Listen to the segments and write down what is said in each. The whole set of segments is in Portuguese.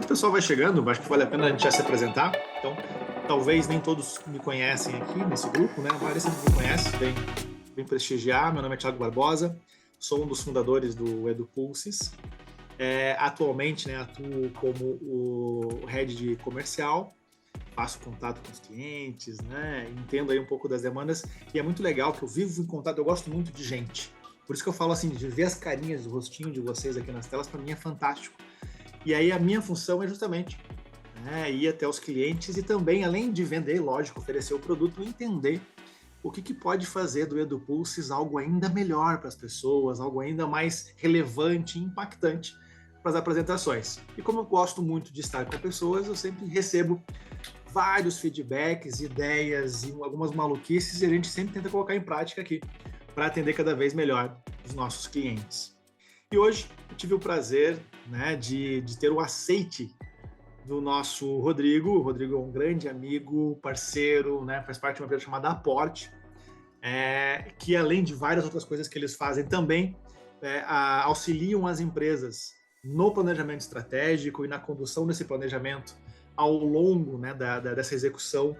Enquanto o pessoal vai chegando, acho que vale a pena a gente já se apresentar. Então, talvez nem todos me conhecem aqui nesse grupo, né? A maioria sempre me conhece, vem prestigiar. Meu nome é Thiago Barbosa, sou um dos fundadores do EduPulses. Atualmente, né, atuo como o head de comercial, faço contato com os clientes, né? Entendo aí um pouco das demandas e é muito legal que eu vivo em contato. Eu gosto muito de gente, por isso que eu falo assim, de ver as carinhas, o rostinho de vocês aqui nas telas, para mim é fantástico. E aí a minha função é justamente, né, ir até os clientes e também, além de vender, lógico, oferecer o produto, entender o que pode fazer do EduPulses algo ainda melhor para as pessoas, algo ainda mais relevante e impactante para as apresentações. E como eu gosto muito de estar com pessoas, eu sempre recebo vários feedbacks, ideias e algumas maluquices e a gente sempre tenta colocar em prática aqui para atender cada vez melhor os nossos clientes. E hoje eu tive o prazer, né, de ter o aceite do nosso Rodrigo. O Rodrigo é um grande amigo, parceiro, né, faz parte de uma empresa chamada Aporte, que além de várias outras coisas que eles fazem também, auxiliam as empresas no planejamento estratégico e na condução desse planejamento ao longo, né, dessa execução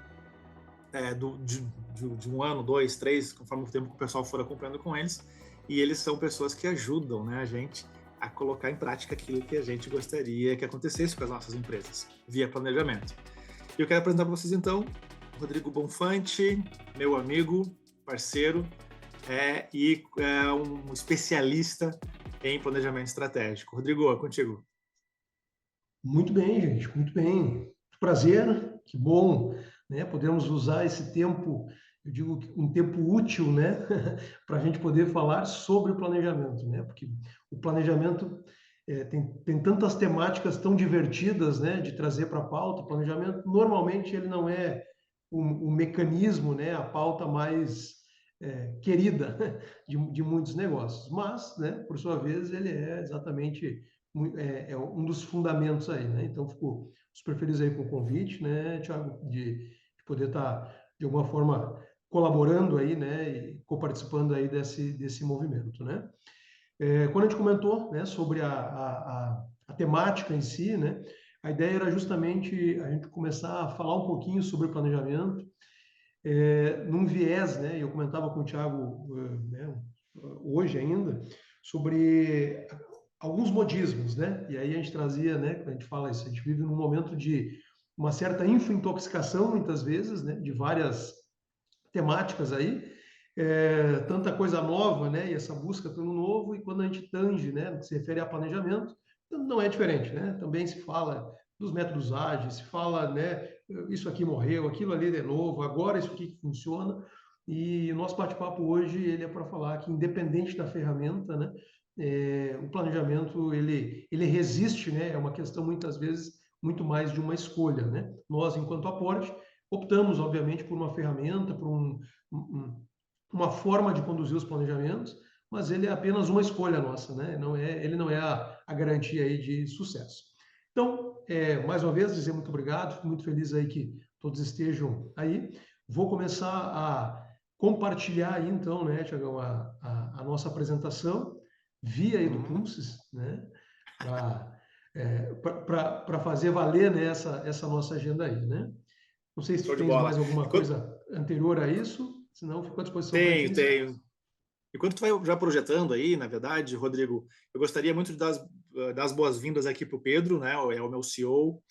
de um ano, dois, três, conforme o tempo que o pessoal for acompanhando com eles. E eles são pessoas que ajudam, né, a gente a colocar em prática aquilo que a gente gostaria que acontecesse com as nossas empresas, via planejamento. E eu quero apresentar para vocês, então, Rodrigo Bonfante, meu amigo, parceiro, um especialista em planejamento estratégico. Rodrigo, é contigo. Muito bem, gente, muito bem. Muito prazer, que bom, né? Podemos usar esse tempo, eu digo um tempo útil, né? Para a gente poder falar sobre o planejamento, né? Porque o planejamento tem tantas temáticas tão divertidas, né? De trazer para a pauta. O planejamento, normalmente, ele não é o mecanismo, né? A pauta mais querida de muitos negócios, mas, né? Por sua vez, ele é exatamente é um dos fundamentos aí, né? Então, fico super feliz aí com o convite, né, Thiago, de poder estar, de alguma forma, colaborando aí, né, e coparticipando aí desse movimento, né? Quando a gente comentou, né, sobre a temática em si, né, a ideia era justamente a gente começar a falar um pouquinho sobre planejamento, num viés, né, eu comentava com o Thiago, né, hoje ainda, sobre alguns modismos, né? E aí a gente trazia, né? Quando a gente fala isso, a gente vive num momento de uma certa infointoxicação, muitas vezes, né? De várias temáticas aí, tanta coisa nova, né? E essa busca pelo novo, e quando a gente tange, né? No que se refere a planejamento, não é diferente, né? Também se fala dos métodos ágeis, se fala, né? Isso aqui morreu, aquilo ali de novo, agora isso aqui que funciona. E o nosso bate-papo hoje ele é para falar que independente da ferramenta, né? O planejamento ele resiste, né? É uma questão muitas vezes muito mais de uma escolha, né? Nós, enquanto aporte, optamos, obviamente, por uma ferramenta, por uma forma de conduzir os planejamentos, mas ele é apenas uma escolha nossa, né? Ele não é a garantia aí de sucesso. Então, mais uma vez, dizer muito obrigado, fico muito feliz aí que todos estejam aí. Vou começar a compartilhar aí, então, né, Tiagão, a nossa apresentação via EduPulses, né, para fazer valer, né, essa nossa agenda aí, né? Não sei se tu Show de tens bola. mais alguma Enquanto, coisa anterior a isso, senão fico à disposição para a gente tenho, iniciar. tenho. Enquanto tu vai já projetando aí, na verdade, Rodrigo, eu gostaria muito de dar as boas-vindas aqui para o Pedro, né? É o meu CEO,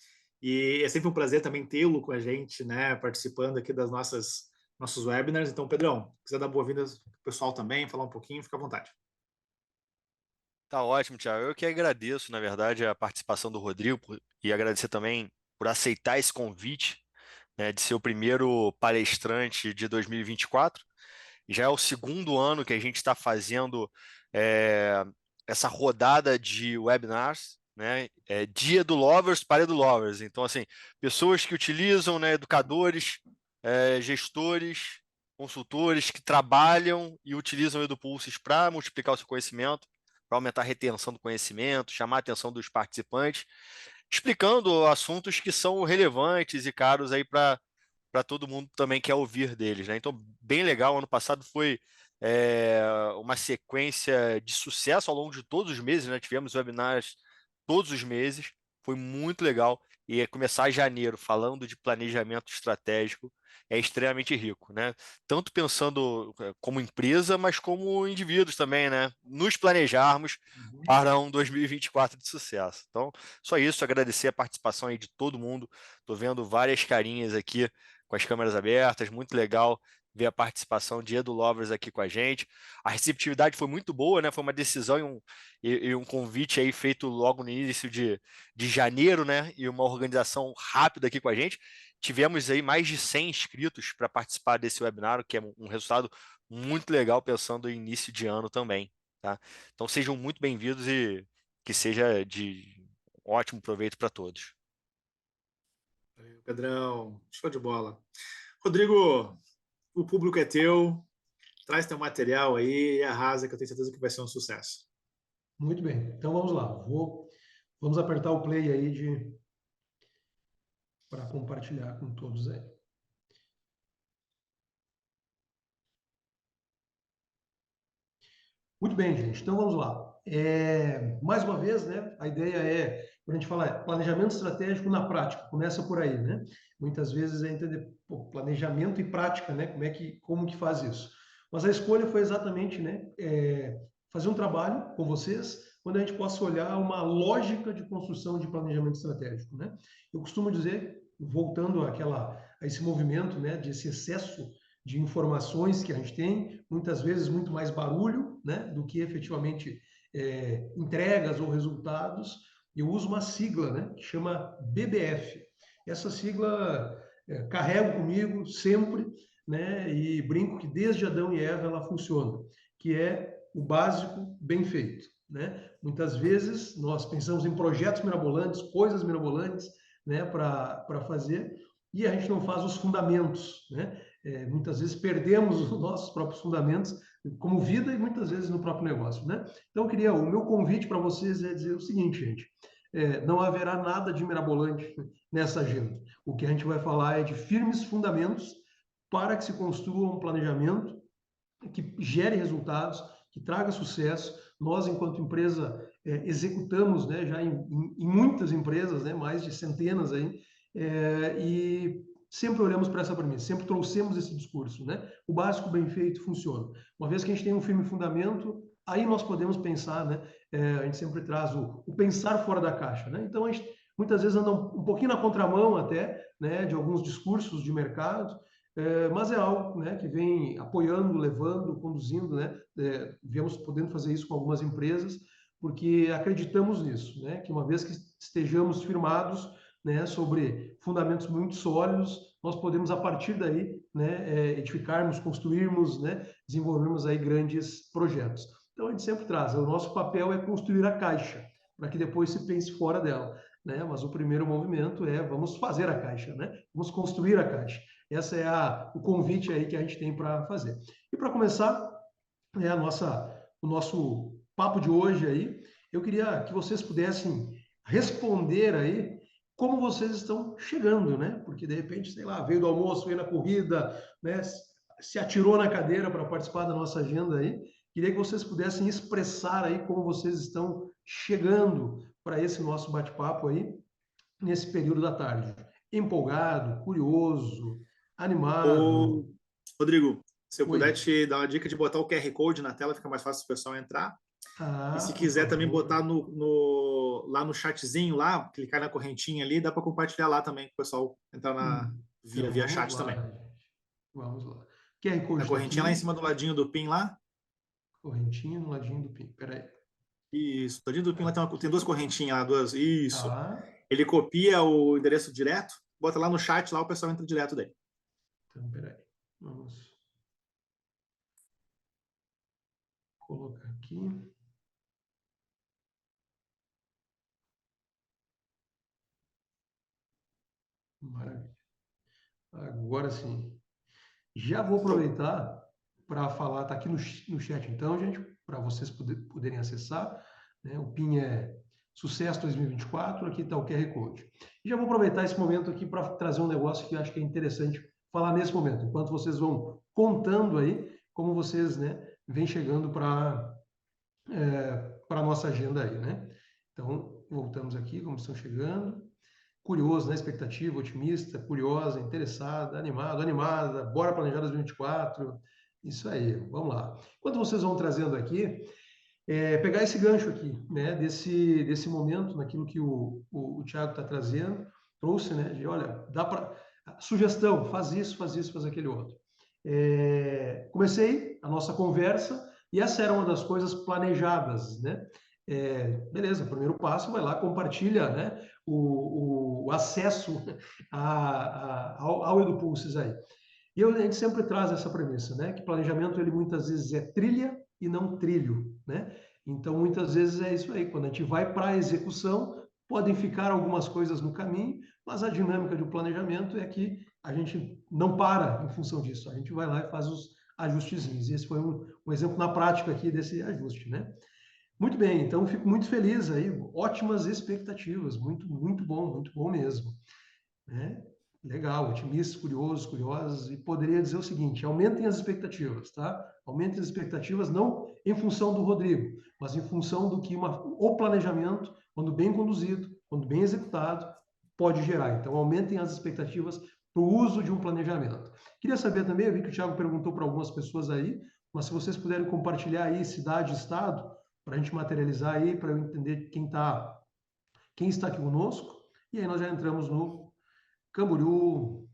e é sempre um prazer também tê-lo com a gente, né? Participando aqui das nossos webinars. Então, Pedrão, se quiser dar boas-vindas para o pessoal também, falar um pouquinho, fica à vontade. Tá ótimo, Thiago. Eu que agradeço, na verdade, a participação do Rodrigo e agradecer também por aceitar esse convite, né, de ser o primeiro palestrante de 2024. Já é o segundo ano que a gente está fazendo é, essa rodada de webinars, né, Dia do Lovers para Edu Lovers. Então, assim, pessoas que utilizam, né, educadores, gestores, consultores que trabalham e utilizam o EduPulses para multiplicar o seu conhecimento, para aumentar a retenção do conhecimento, chamar a atenção dos participantes, explicando assuntos que são relevantes e caros aí para todo mundo também quer ouvir deles, né? Então, bem legal. Ano passado foi uma sequência de sucesso ao longo de todos os meses, né? Tivemos webinars todos os meses. foi muito legal. E começar janeiro falando de planejamento estratégico é extremamente rico, né? Tanto pensando como empresa, mas como indivíduos também, né? Nos planejarmos para um 2024 de sucesso. Então, só isso, agradecer a participação aí de todo mundo. Estou vendo várias carinhas aqui com as câmeras abertas, muito legal ver a participação de Edu Lovers aqui com a gente. A receptividade foi muito boa, né? Foi uma decisão e um convite aí feito logo no início de janeiro, né? E uma organização rápida aqui com a gente. Tivemos aí mais de 100 inscritos para participar desse webinar, o que é um resultado muito legal pensando em início de ano também, tá? Então sejam muito bem-vindos e que seja de ótimo proveito para todos. Valeu, Pedrão, show de bola. Rodrigo, o público é teu, traz teu material aí e arrasa, que eu tenho certeza que vai ser um sucesso. Muito bem. Então vamos lá. Vamos apertar o play aí para compartilhar com todos aí. Muito bem, gente. Então vamos lá. Mais uma vez, né? A ideia é, quando a gente fala planejamento estratégico na prática, começa por aí, né? Muitas vezes é entender planejamento e prática, né? Como que faz isso? Mas a escolha foi exatamente, né? Fazer um trabalho com vocês, onde a gente possa olhar uma lógica de construção de planejamento estratégico, né? Eu costumo dizer, voltando a esse movimento, né? Desse excesso de informações que a gente tem, muitas vezes muito mais barulho, né, do que efetivamente entregas ou resultados. Eu uso uma sigla, né, que chama BBF. Essa sigla carrego comigo sempre, né, e brinco que desde Adão e Eva ela funciona, que é o básico bem feito, né? Muitas vezes nós pensamos em projetos mirabolantes, coisas mirabolantes, né, para fazer, e a gente não faz os fundamentos, né? Muitas vezes perdemos os nossos próprios fundamentos como vida e muitas vezes no próprio negócio, né? Então, o meu convite para vocês é dizer o seguinte, gente, não haverá nada de mirabolante nessa agenda. O que a gente vai falar é de firmes fundamentos para que se construa um planejamento que gere resultados, que traga sucesso. Nós, enquanto empresa, executamos, né, já em muitas empresas, né, mais de centenas aí, e sempre olhamos para essa premissa, sempre trouxemos esse discurso, né? O básico bem feito funciona. Uma vez que a gente tem um firme fundamento, aí nós podemos pensar, né? A gente sempre traz o pensar fora da caixa, né? Então a gente muitas vezes anda um pouquinho na contramão até, né? De alguns discursos de mercado, mas é algo, né? Que vem apoiando, levando, conduzindo, né? Viemos podendo fazer isso com algumas empresas, porque acreditamos nisso, né? Que uma vez que estejamos firmados, né, sobre fundamentos muito sólidos, nós podemos a partir daí, né, edificarmos, construirmos, né, desenvolvermos aí grandes projetos. Então a gente sempre traz, o nosso papel é construir a caixa, para que depois se pense fora dela, né? Mas o primeiro movimento é vamos fazer a caixa, né? Vamos construir a caixa. Essa é o convite aí que a gente tem para fazer. E para começar, o nosso papo de hoje aí, eu queria que vocês pudessem responder aí como vocês estão chegando, né? Porque de repente, sei lá, veio do almoço, veio na corrida, né? Se atirou na cadeira para participar da nossa agenda aí. Queria que vocês pudessem expressar aí como vocês estão chegando para esse nosso bate-papo aí nesse período da tarde. Empolgado, curioso, Ô, animado. Rodrigo, se eu puder Oi. te dar uma dica de botar o QR Code na tela, fica mais fácil o pessoal entrar. E se Ah, por quiser também botar favor. lá no chatzinho, lá, clicar na correntinha ali, dá para compartilhar lá também, para o pessoal entrar Então via vamos chat também. lá, gente. Vamos lá. QR Code A está correntinha lá em aqui. cima do ladinho do PIN lá. Correntinha no ladinho do PIN. Peraí. Isso, do ladinho do PIN lá tem duas correntinhas lá, duas. Isso. Tá. Ele copia o endereço direto, bota lá no chat, lá o pessoal entra direto daí. Então, peraí. Vamos colocar aqui. Maravilha. Agora sim. Já vou Show. aproveitar para falar, está aqui no chat então, gente, para vocês poderem acessar, né? O PIN é Sucesso 2024, aqui está o QR Code. E já vou aproveitar esse momento aqui para trazer um negócio que eu acho que é interessante falar nesse momento, enquanto vocês vão contando aí como vocês, né, vêm chegando para a nossa agenda aí, né? Então, Voltamos aqui, como estão chegando. Curioso, né? Expectativa, otimista, curiosa, interessada, animado, animada, bora planejar 2024. Isso aí, vamos lá. Enquanto vocês vão trazendo aqui, pegar esse gancho aqui, né? Desse momento, naquilo que o Thiago está trazendo, trouxe, né? De, olha, dá para... Sugestão, faz isso, faz aquele outro. Comecei a nossa conversa e essa era uma das coisas planejadas, né? Beleza, primeiro passo, vai lá, compartilha, né, o acesso ao EduPulses aí. E a gente sempre traz essa premissa, né, que planejamento, ele muitas vezes é trilha e não trilho, né? Então, muitas vezes é isso aí, quando a gente vai para a execução, podem ficar algumas coisas no caminho, mas a dinâmica do planejamento é que a gente não para em função disso, a gente vai lá e faz os ajustezinhos. E esse foi um exemplo na prática aqui desse ajuste, né? Muito bem, então fico muito feliz aí, ótimas expectativas, muito bom mesmo, né? Legal, otimistas, curiosos, curiosas, e poderia dizer o seguinte, aumentem as expectativas, tá? Aumentem as expectativas não em função do Rodrigo, mas em função do que o planejamento, quando bem conduzido, quando bem executado, pode gerar. Então, aumentem as expectativas para o uso de um planejamento. Queria saber também, eu vi que o Thiago perguntou para algumas pessoas aí, mas se vocês puderem compartilhar aí cidade e estado, para a gente materializar aí, para eu entender quem está aqui conosco, e aí nós já entramos no Camboriú,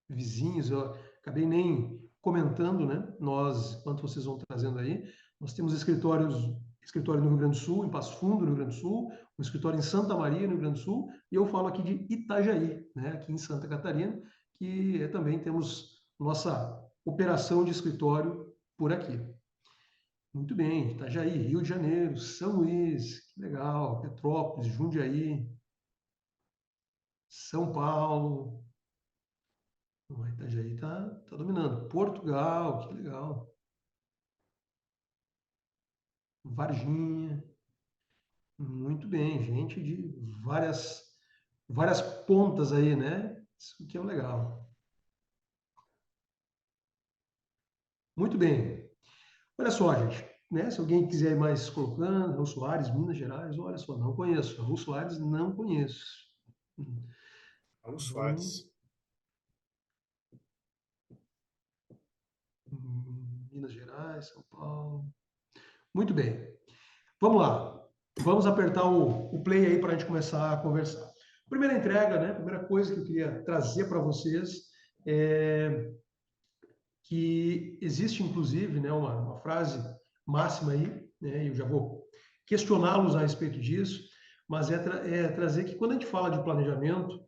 vizinhos, eu acabei nem comentando, né? Nós, enquanto vocês vão trazendo aí, nós temos escritório no Rio Grande do Sul, em Passo Fundo, no Rio Grande do Sul, um escritório em Santa Maria, no Rio Grande do Sul, e eu falo aqui de Itajaí, né? Aqui em Santa Catarina, que também temos nossa operação de escritório por aqui. Muito bem, Itajaí, Rio de Janeiro, São Luís, que legal, Petrópolis, Jundiaí, São Paulo, o Itajaí tá dominando, Portugal, que legal, Varginha, muito bem, gente de várias pontas aí, né? Isso que é o legal. Muito bem. Olha só, gente, né? Se alguém quiser ir mais colocando, Raul Soares, Minas Gerais, olha só, não conheço. Raul Soares, não conheço. Raul Soares. Minas Gerais, São Paulo. Muito bem. Vamos lá. Vamos apertar o play aí para a gente começar a conversar. Primeira entrega, né? Primeira coisa que eu queria trazer para vocês é que existe, inclusive, né, uma frase máxima aí, né? E eu já vou questioná-los a respeito disso, mas é trazer que quando a gente fala de planejamento,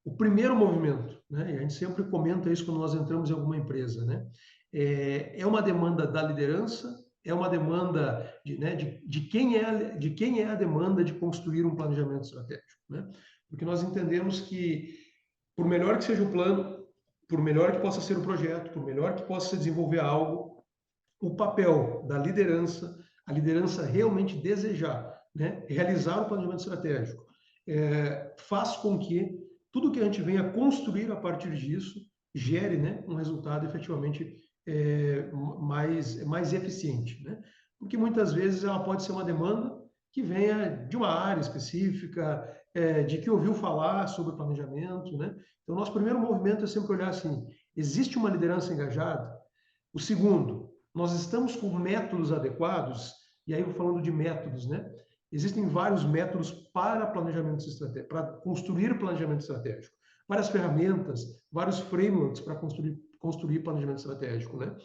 o primeiro movimento, né? E a gente sempre comenta isso quando nós entramos em alguma empresa, né? É uma demanda da liderança, é uma demanda de quem é a demanda de construir um planejamento estratégico, né? Porque nós entendemos que, por melhor que seja o plano, por melhor que possa ser o projeto, por melhor que possa se desenvolver algo, o papel da liderança, a liderança realmente desejar, né, realizar o planejamento estratégico, faz com que tudo que a gente venha construir a partir disso gere, né, um resultado efetivamente mais eficiente, né? Porque muitas vezes ela pode ser uma demanda que venha de uma área específica, de que ouviu falar sobre planejamento, né? Então, nosso primeiro movimento é sempre olhar assim, existe uma liderança engajada? O segundo, nós estamos com métodos adequados, e aí eu vou falando de métodos, né? Existem vários métodos para planejamento estratégico, para construir planejamento estratégico. Várias ferramentas, vários frameworks para construir planejamento estratégico, né?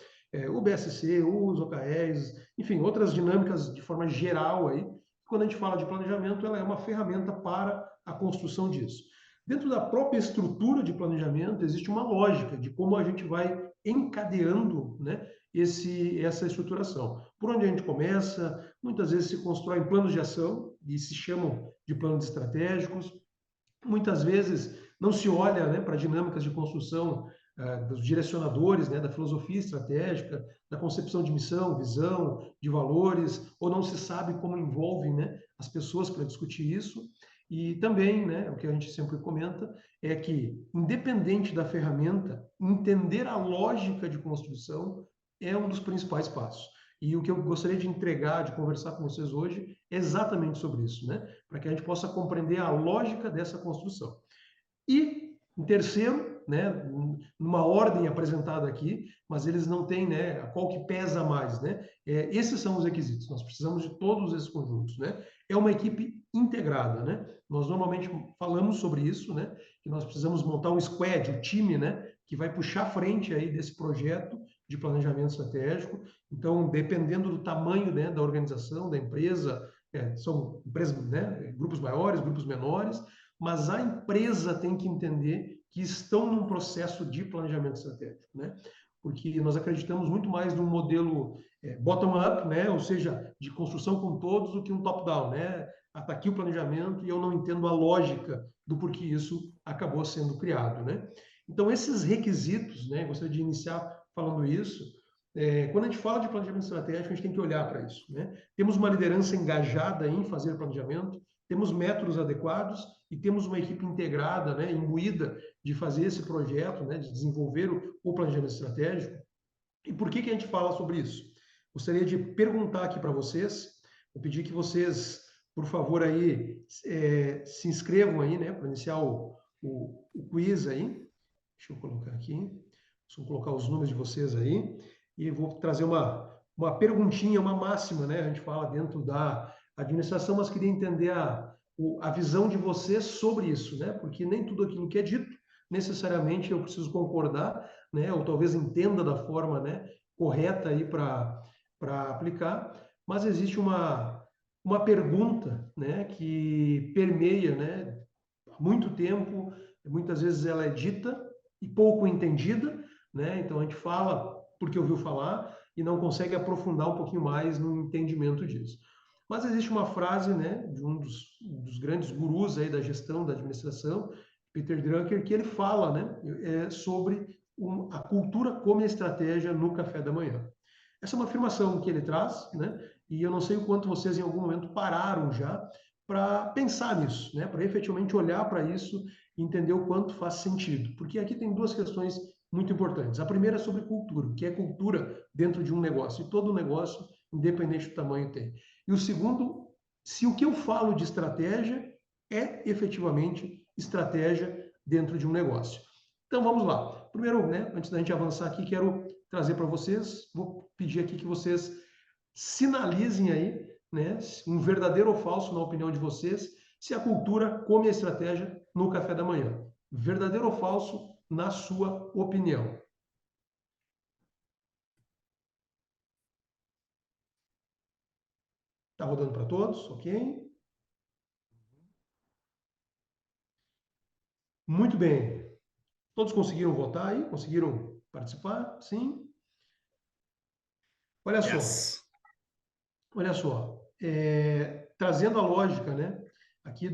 O BSC, os OKRs, enfim, outras dinâmicas de forma geral aí. Quando a gente fala de planejamento, ela é uma ferramenta para a construção disso. Dentro da própria estrutura de planejamento, existe uma lógica de como a gente vai encadeando, né, essa estruturação. Por onde a gente começa, muitas vezes se constrói planos de ação, e se chamam de planos estratégicos. Muitas vezes não se olha, né, para dinâmicas de construção dos direcionadores, né, da filosofia estratégica, da concepção de missão, visão, de valores, ou não se sabe como envolve, né, as pessoas para discutir isso. E também, né, o que a gente sempre comenta é que, independente da ferramenta, entender a lógica de construção é um dos principais passos. E o que eu gostaria de entregar, de conversar com vocês hoje, exatamente sobre isso, né? Para que a gente possa compreender a lógica dessa construção. E, em terceiro, né, numa ordem apresentada aqui, mas eles não têm, né, qual que pesa mais, né? Esses são os requisitos, nós precisamos de todos esses conjuntos, né? É uma equipe integrada, né? Nós normalmente falamos sobre isso, né? Que nós precisamos montar um squad, um time, né? Que vai puxar a frente aí desse projeto de planejamento estratégico. Então, dependendo do tamanho, né, da organização, da empresa, são empresas, né, grupos maiores, grupos menores, mas a empresa tem que entender que estão num processo de planejamento estratégico, né? Porque nós acreditamos muito mais num modelo bottom-up, né? Ou seja, de construção com todos, do que um top-down, né? Está aqui o planejamento e eu não entendo a lógica do porquê isso acabou sendo criado, né? Então, esses requisitos, né? Gostaria de iniciar falando isso. Quando a gente fala de planejamento estratégico, a gente tem que olhar para isso, né? Temos uma liderança engajada em fazer planejamento, temos métodos adequados e temos uma equipe integrada, né, imbuída de fazer esse projeto, né, de desenvolver o planejamento estratégico. E por que a gente fala sobre isso? Gostaria de perguntar aqui para vocês, vou pedir que vocês, por favor, aí, se inscrevam aí, né, para iniciar o quiz aí. Deixa eu colocar aqui. Vou colocar os números de vocês aí. E vou trazer uma perguntinha, uma máxima, né? A gente fala dentro da administração, mas queria entender a visão de vocês sobre isso, né? Porque nem tudo aquilo que é dito, necessariamente eu preciso concordar, né? Ou talvez entenda da forma, né, correta aí para aplicar, mas existe uma pergunta, né, que permeia, né, há muito tempo, muitas vezes ela é dita e pouco entendida, né? Então a gente fala porque ouviu falar e não consegue aprofundar um pouquinho mais no entendimento disso. Mas existe uma frase, né, de um dos grandes gurus aí da gestão, da administração, Peter Drucker, que ele fala, né, sobre a cultura como estratégia no café da manhã. Essa é uma afirmação que ele traz, né, e eu não sei o quanto vocês em algum momento pararam já para pensar nisso, né, para efetivamente olhar para isso e entender o quanto faz sentido. Porque aqui tem duas questões muito importantes. A primeira é sobre cultura, o que é cultura dentro de um negócio, e todo negócio, independente do tamanho, tem. E o segundo, se o que eu falo de estratégia é efetivamente estratégia dentro de um negócio. Então vamos lá. Primeiro, né, antes da gente avançar aqui, quero trazer para vocês, vou pedir aqui que vocês sinalizem aí, né, um verdadeiro ou falso na opinião de vocês, se a cultura come a estratégia no café da manhã. Verdadeiro ou falso na sua opinião? Está rodando para todos, ok? Muito bem. Todos conseguiram votar aí? Conseguiram participar? Sim? Olha só. Yes. Olha só. Trazendo a lógica, né? Aqui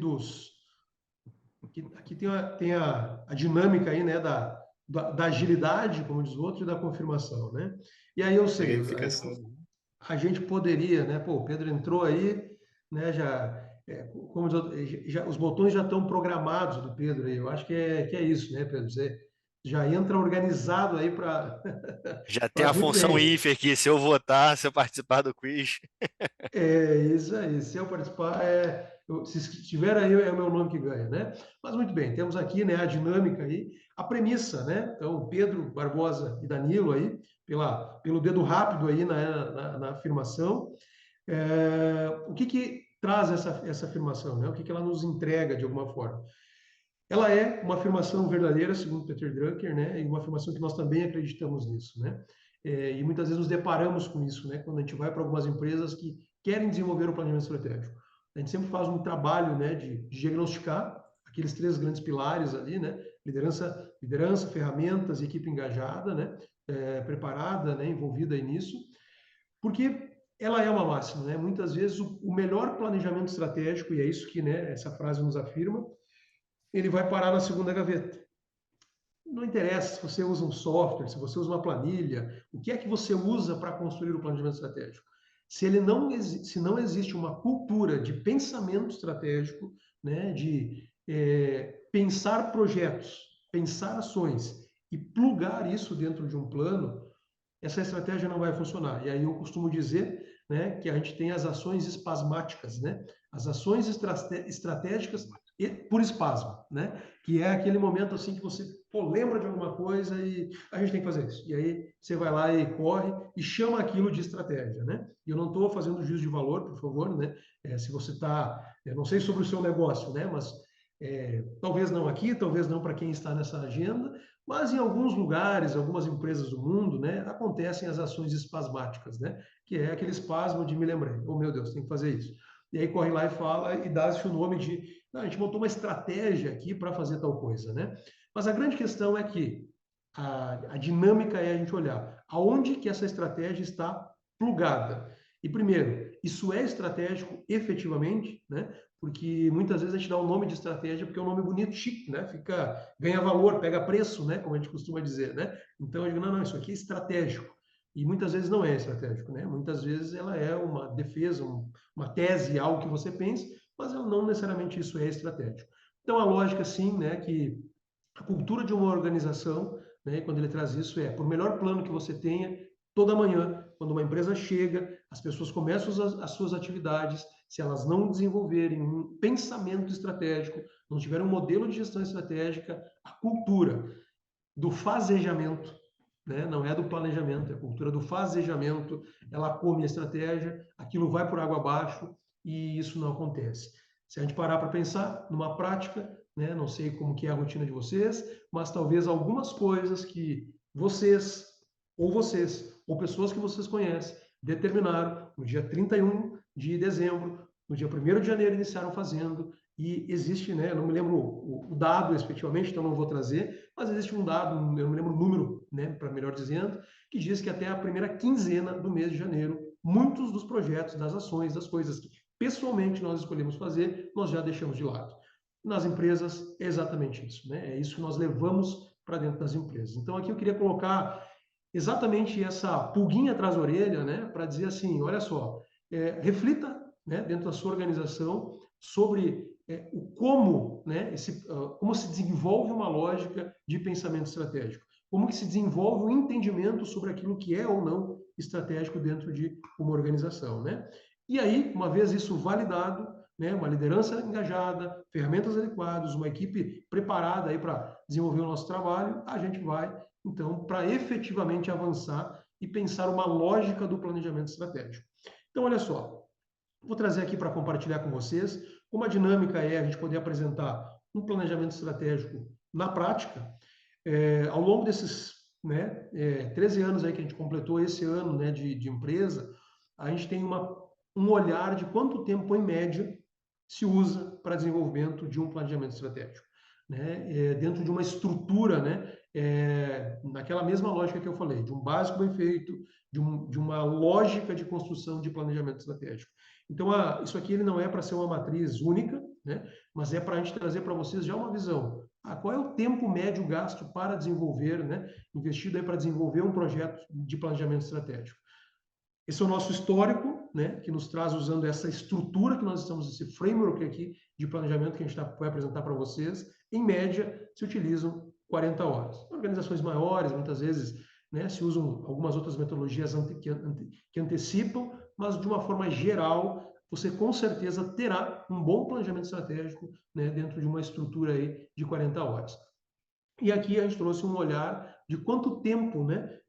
Aqui tem a dinâmica aí, né? Da agilidade, como diz o outro, e da confirmação, né? E aí eu Da sei, gamificação. a gente poderia, né? Pô, o Pedro entrou aí, né? Como os botões já estão programados do Pedro aí. Eu acho que é isso, né, Pedro? Você já entra organizado aí para. Já tem Mas a muito função bem. IF aqui, se eu votar, se eu participar do quiz. É isso aí. Se eu participar, se estiver aí, é o meu nome que ganha, né? Mas muito bem, temos aqui, né, a dinâmica aí, a premissa, né? Então, Pedro, Barbosa e Danilo aí, pelo dedo rápido aí na afirmação. O que traz essa afirmação, né? O que ela nos entrega de alguma forma? Ela é uma afirmação verdadeira, segundo Peter Drucker, né? E uma afirmação que nós também acreditamos nisso, né? E muitas vezes nos deparamos com isso, né? Quando a gente vai para algumas empresas que querem desenvolver o planejamento estratégico. A gente sempre faz um trabalho, né, de diagnosticar aqueles três grandes pilares ali, né? Liderança, ferramentas e equipe engajada, né? Preparada, né? Envolvida aí nisso. Porque ela é uma máxima, né? Muitas vezes o melhor planejamento estratégico, e é isso que, né, essa frase nos afirma, ele vai parar na segunda gaveta. Não interessa se você usa um software, se você usa uma planilha, o que é que você usa para construir o planejamento estratégico? Se não existe uma cultura de pensamento estratégico, né, de pensar projetos, pensar ações e plugar isso dentro de um plano, essa estratégia não vai funcionar. E aí eu costumo dizer, né, que a gente tem as ações espasmáticas, né? As ações estratégicas por espasmo, né? Que é aquele momento assim que você lembra de alguma coisa e a gente tem que fazer isso. E aí você vai lá e corre e chama aquilo de estratégia, né? E eu não estou fazendo juízo de valor, por favor, né? Se você está, eu não sei sobre o seu negócio, né? Mas talvez não aqui, talvez não para quem está nessa agenda, mas em alguns lugares, algumas empresas do mundo, né, acontecem as ações espasmáticas, né? Que é aquele espasmo de me lembrei, oh meu Deus, tem que fazer isso. E aí corre lá e fala e dá-se o nome de, a gente montou uma estratégia aqui para fazer tal coisa, né? Mas a grande questão é que a dinâmica é a gente olhar aonde que essa estratégia está plugada. E primeiro, isso é estratégico efetivamente, né? Porque muitas vezes a gente dá o nome de estratégia porque é um nome bonito, chique, né? Ganha valor, pega preço, né? Como a gente costuma dizer, né? Então eu digo, não, isso aqui é estratégico. E muitas vezes não é estratégico, né? Muitas vezes ela é uma defesa, uma tese, algo que você pensa, mas não necessariamente isso é estratégico. Então a lógica, sim, né? Que a cultura de uma organização, né, quando ele traz isso, por melhor plano que você tenha, toda manhã, quando uma empresa chega, as pessoas começam as suas atividades, se elas não desenvolverem um pensamento estratégico, não tiverem um modelo de gestão estratégica, a cultura do fazejamento, né, não é do planejamento, é a cultura do fazejamento, ela come a estratégia, aquilo vai por água abaixo e isso não acontece. Se a gente parar para pensar numa prática, né, não sei como que é a rotina de vocês, mas talvez algumas coisas que vocês, ou pessoas que vocês conhecem, determinaram no dia 31 de dezembro, no dia 1º de janeiro iniciaram fazendo, e existe, né, eu não me lembro o dado efetivamente, então não vou trazer, mas existe um dado, eu não me lembro o número, né, para melhor dizendo, que diz que até a primeira quinzena do mês de janeiro, muitos dos projetos, das ações, das coisas que pessoalmente nós escolhemos fazer, nós já deixamos de lado. Nas empresas, é exatamente isso, né? É isso que nós levamos para dentro das empresas. Então, aqui eu queria colocar exatamente essa pulguinha atrás da orelha, né? Para dizer assim, olha só, reflita, né, dentro da sua organização sobre o como, né, como se desenvolve uma lógica de pensamento estratégico, como que se desenvolve um entendimento sobre aquilo que é ou não estratégico dentro de uma organização, né? E aí, uma vez isso validado, né, uma liderança engajada, ferramentas adequadas, uma equipe preparada aí para desenvolver o nosso trabalho, a gente vai, então, para efetivamente avançar e pensar uma lógica do planejamento estratégico. Então, olha só, vou trazer aqui para compartilhar com vocês como a dinâmica é a gente poder apresentar um planejamento estratégico na prática. Ao longo desses 13 anos aí que a gente completou esse ano, né, de empresa, a gente tem um olhar de quanto tempo, em média, se usa para desenvolvimento de um planejamento estratégico, né? Dentro de uma estrutura, né? Naquela mesma lógica que eu falei, de um básico bem feito, de uma lógica de construção de planejamento estratégico. Então, isso aqui ele não é para ser uma matriz única, né? Mas é para a gente trazer para vocês já uma visão. Qual é o tempo médio gasto para desenvolver, né? Investido aí para desenvolver um projeto de planejamento estratégico. Esse é o nosso histórico, né, que nos traz usando essa estrutura que nós estamos, esse framework aqui de planejamento que a gente vai apresentar para vocês. Em média, se utilizam 40 horas. Organizações maiores, muitas vezes, né, se usam algumas outras metodologias que antecipam, mas de uma forma geral, você com certeza terá um bom planejamento estratégico, né, dentro de uma estrutura aí de 40 horas. E aqui a gente trouxe um olhar de quanto tempo, né,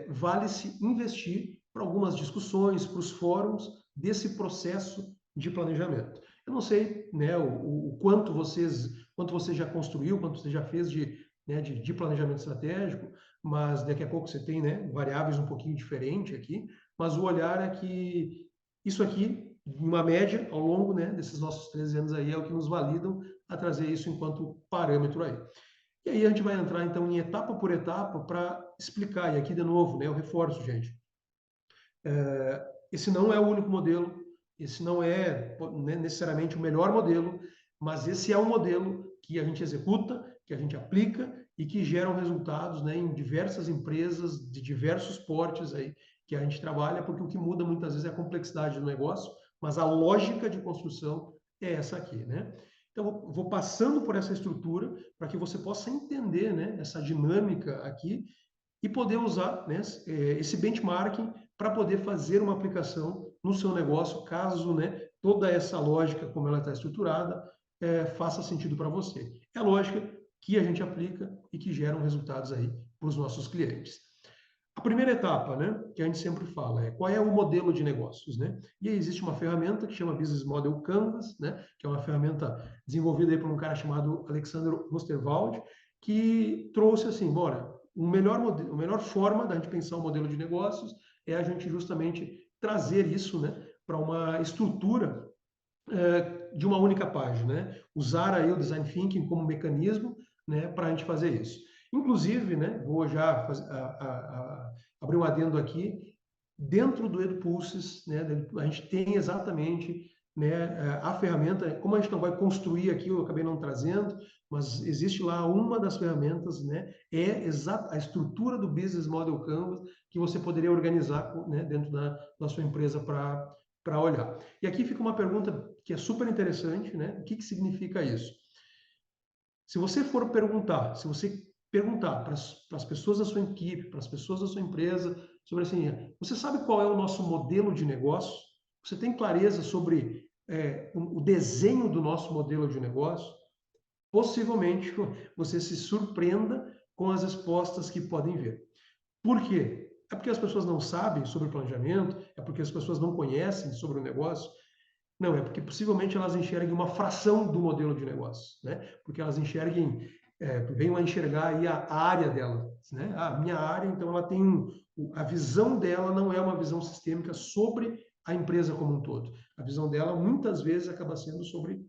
vale-se investir para algumas discussões, para os fóruns desse processo de planejamento. Eu não sei, né, o quanto você já construiu, quanto você já fez de planejamento estratégico, mas daqui a pouco você tem, né, variáveis um pouquinho diferentes aqui, mas o olhar é que isso aqui, em uma média, ao longo, né, desses nossos 13 anos aí, é o que nos validam a trazer isso enquanto parâmetro aí. E aí a gente vai entrar, então, em etapa por etapa para explicar. E aqui, de novo, né, eu reforço, gente. Esse não é o único modelo, esse não é, né, necessariamente o melhor modelo, mas esse é um modelo que a gente executa, que a gente aplica e que geram resultados, né, em diversas empresas de diversos portes aí que a gente trabalha, porque o que muda muitas vezes é a complexidade do negócio, mas a lógica de construção é essa aqui, né? Então, vou passando por essa estrutura para que você possa entender, né, essa dinâmica aqui e poder usar, né, esse benchmarking para poder fazer uma aplicação no seu negócio, caso, né, toda essa lógica, como ela está estruturada, faça sentido para você. É a lógica que a gente aplica e que geram resultados aí para os nossos clientes. A primeira etapa, né, que a gente sempre fala, é qual é o modelo de negócios, né? E aí existe uma ferramenta que chama Business Model Canvas, né, que é uma ferramenta desenvolvida aí por um cara chamado Alexander Osterwald, que trouxe assim, bora, a melhor forma da gente pensar o modelo de negócios é a gente justamente trazer isso, né, para uma estrutura de uma única página, né? Usar aí o Design Thinking como mecanismo, né, para a gente fazer isso. Inclusive, né, vou já abrir um adendo aqui, dentro do EduPulses, né, a gente tem exatamente, né, a ferramenta, como a gente não vai construir aqui, eu acabei não trazendo, mas existe lá uma das ferramentas, né, a estrutura do Business Model Canvas que você poderia organizar, né, dentro da sua empresa para olhar. E aqui fica uma pergunta que é super interessante, né? O que significa isso? Se você perguntar para as pessoas da sua equipe, para as pessoas da sua empresa, sobre assim, você sabe qual é o nosso modelo de negócio? Você tem clareza sobre o desenho do nosso modelo de negócio? Possivelmente você se surpreenda com as respostas que podem vir. Por quê? É porque as pessoas não sabem sobre planejamento? É porque as pessoas não conhecem sobre o negócio? Não, é porque possivelmente elas enxerguem uma fração do modelo de negócio, né? Porque elas venham a enxergar aí a área dela, né? A minha área, então ela tem a visão dela não é uma visão sistêmica sobre a empresa como um todo. A visão dela muitas vezes acaba sendo sobre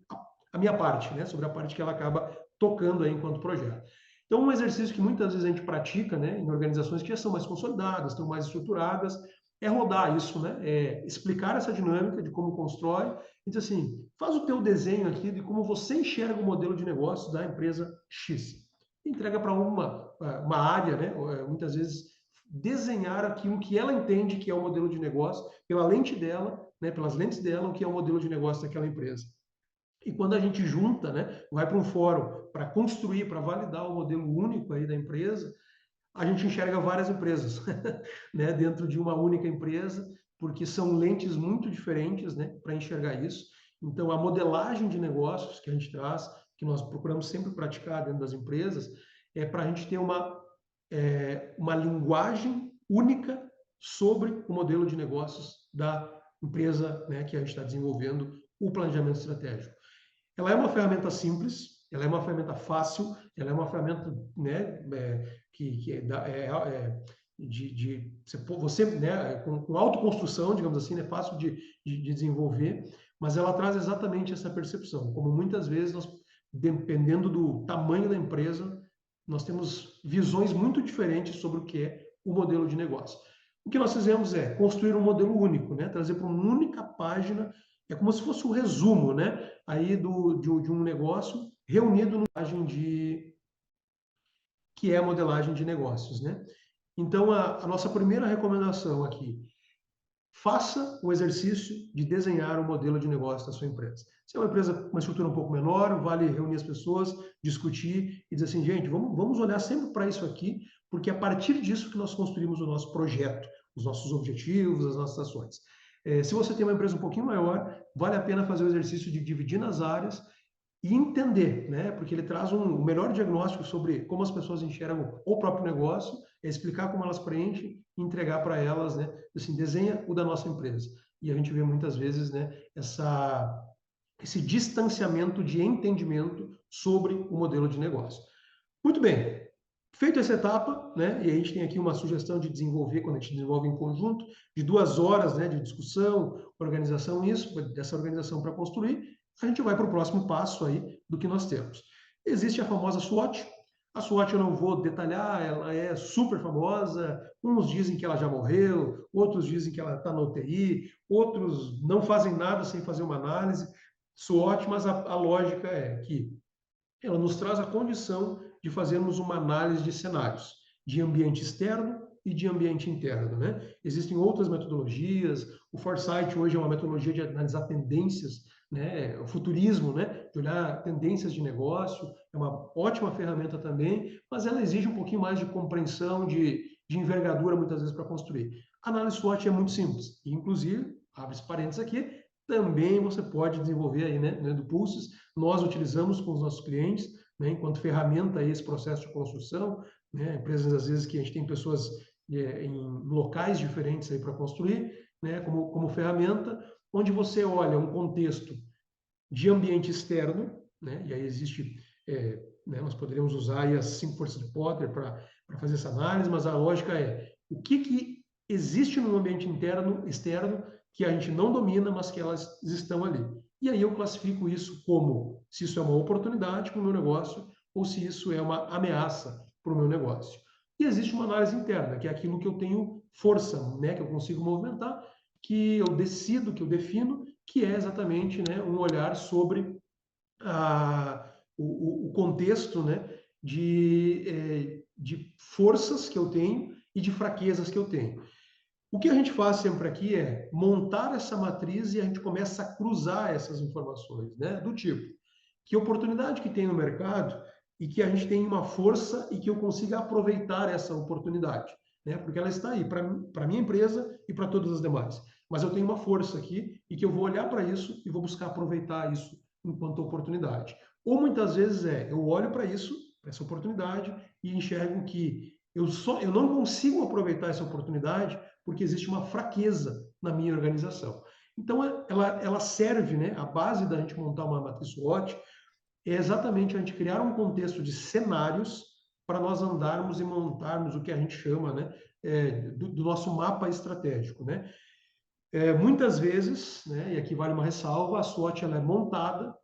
a minha parte, né? Sobre a parte que ela acaba tocando aí enquanto projeto. Então, um exercício que muitas vezes a gente pratica, né, em organizações que já são mais consolidadas, estão mais estruturadas, é rodar isso, né? É explicar essa dinâmica de como constrói e dizer assim, faz o teu desenho aqui de como você enxerga o modelo de negócio da empresa X. Entrega para uma área, né? Muitas vezes desenhar aqui o que ela entende que é o modelo de negócio, pela lente dela, né? Pelas lentes dela, o que é o modelo de negócio daquela empresa. E quando a gente junta, né? Vai para um fórum para construir, para validar o modelo único aí da empresa, a gente enxerga várias empresas, né, dentro de uma única empresa, porque são lentes muito diferentes, né, para enxergar isso. Então, a modelagem de negócios que a gente traz, que nós procuramos sempre praticar dentro das empresas, é para a gente ter uma linguagem única sobre o modelo de negócios da empresa, né, que a gente está desenvolvendo o planejamento estratégico. Ela é uma ferramenta simples, ela é uma ferramenta fácil, ela é uma ferramenta, né, você, né, com autoconstrução, digamos assim, é fácil de desenvolver, mas ela traz exatamente essa percepção. Como muitas vezes, dependendo do tamanho da empresa, nós temos visões muito diferentes sobre o que é o modelo de negócio. O que nós fizemos é construir um modelo único, né, trazer para uma única página, é como se fosse um resumo, né, aí de um negócio reunido numa página que é a modelagem de negócios, né? Então, a nossa primeira recomendação aqui, faça o exercício de desenhar o modelo de negócio da sua empresa. Se é uma empresa com uma estrutura um pouco menor, vale reunir as pessoas, discutir e dizer assim, gente, vamos olhar sempre para isso aqui, porque é a partir disso que nós construímos o nosso projeto, os nossos objetivos, as nossas ações. Se você tem uma empresa um pouquinho maior, vale a pena fazer o exercício de dividir nas áreas e entender, né? Porque ele traz o melhor diagnóstico sobre como as pessoas enxergam o próprio negócio, é explicar como elas preenchem e entregar para elas, né? Assim, desenha o da nossa empresa. E a gente vê muitas vezes, né, esse distanciamento de entendimento sobre o modelo de negócio. Muito bem. Feito essa etapa, né, e a gente tem aqui uma sugestão de desenvolver, quando a gente desenvolve em conjunto, de 2 horas, né, de discussão, organização, dessa organização para construir, a gente vai para o próximo passo aí do que nós temos. Existe a famosa SWOT. A SWOT eu não vou detalhar, ela é super famosa. Uns dizem que ela já morreu, outros dizem que ela está na UTI, outros não fazem nada sem fazer uma análise. SWOT, mas a lógica é que ela nos traz a condição de fazermos uma análise de cenários, de ambiente externo e de ambiente interno, né? Existem outras metodologias, o Foresight hoje é uma metodologia de analisar tendências, né? O futurismo, né? De olhar tendências de negócio, é uma ótima ferramenta também, mas ela exige um pouquinho mais de compreensão, de envergadura muitas vezes para construir. A análise SWOT é muito simples. E, inclusive, abre-se parênteses aqui, também você pode desenvolver aí, né, do Pulses. Nós utilizamos com os nossos clientes, né, enquanto ferramenta aí esse processo de construção, né, empresas às vezes que a gente tem pessoas em locais diferentes aí para construir, né, como ferramenta, onde você olha um contexto de ambiente externo, né, e aí existe, né, nós poderíamos usar aí as 5 forças de Potter para fazer essa análise, mas a lógica é o que existe no ambiente interno, externo, que a gente não domina, mas que elas estão ali. E aí eu classifico isso como se isso é uma oportunidade para o meu negócio ou se isso é uma ameaça para o meu negócio. E existe uma análise interna, que é aquilo que eu tenho força, né, que eu consigo movimentar, que eu decido, que eu defino, que é exatamente, né, um olhar sobre o contexto, né, de forças que eu tenho e de fraquezas que eu tenho. O que a gente faz sempre aqui é montar essa matriz e a gente começa a cruzar essas informações, né? Do tipo, que oportunidade que tem no mercado e que a gente tem uma força e que eu consiga aproveitar essa oportunidade, né? Porque ela está aí para a minha empresa e para todas as demais. Mas eu tenho uma força aqui e que eu vou olhar para isso e vou buscar aproveitar isso enquanto oportunidade. Ou muitas vezes eu olho para isso, para essa oportunidade e enxergo que eu não consigo aproveitar essa oportunidade porque existe uma fraqueza na minha organização. Então, ela serve, né? A base da gente montar uma matriz SWOT é exatamente a gente criar um contexto de cenários para nós andarmos e montarmos o que a gente chama, né, do nosso mapa estratégico, né? Muitas vezes, né, e aqui vale uma ressalva, a SWOT ela é montada,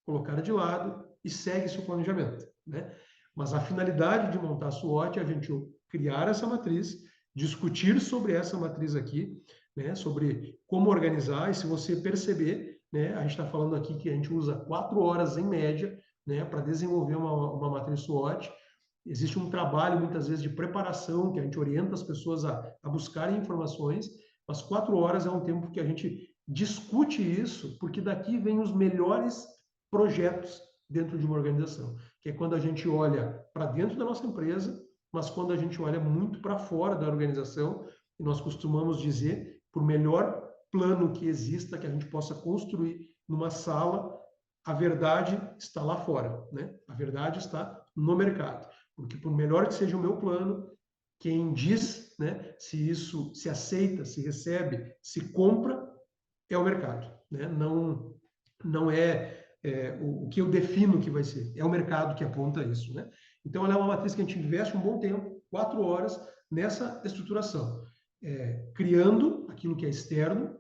colocada de lado e segue seu planejamento, né? Mas a finalidade de montar a SWOT é a gente criar essa matriz, discutir sobre essa matriz aqui, né, sobre como organizar, e se você perceber, né, a gente está falando aqui que a gente usa 4 horas em média, né, para desenvolver uma matriz SWOT. Existe um trabalho, muitas vezes, de preparação, que a gente orienta as pessoas a buscarem informações, mas 4 horas é um tempo que a gente discute isso, porque daqui vem os melhores projetos dentro de uma organização, que é quando a gente olha para dentro da nossa empresa, mas quando a gente olha muito para fora da organização, e nós costumamos dizer, por melhor plano que exista, que a gente possa construir numa sala, a verdade está lá fora, né? A verdade está no mercado. Porque por melhor que seja o meu plano, quem diz, né, se isso se aceita, se recebe, se compra, é o mercado, né? Não é, o que eu defino que vai ser, é o mercado que aponta isso, né? Então, ela é uma matriz que a gente investe um bom tempo, 4 horas, nessa estruturação, criando aquilo que é externo,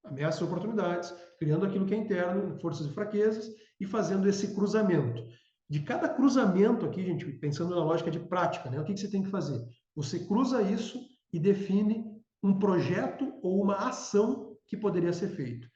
ameaças e oportunidades, criando aquilo que é interno, forças e fraquezas, e fazendo esse cruzamento. De cada cruzamento aqui, gente, pensando na lógica de prática, né? O que você tem que fazer? Você cruza isso e define um projeto ou uma ação que poderia ser feito.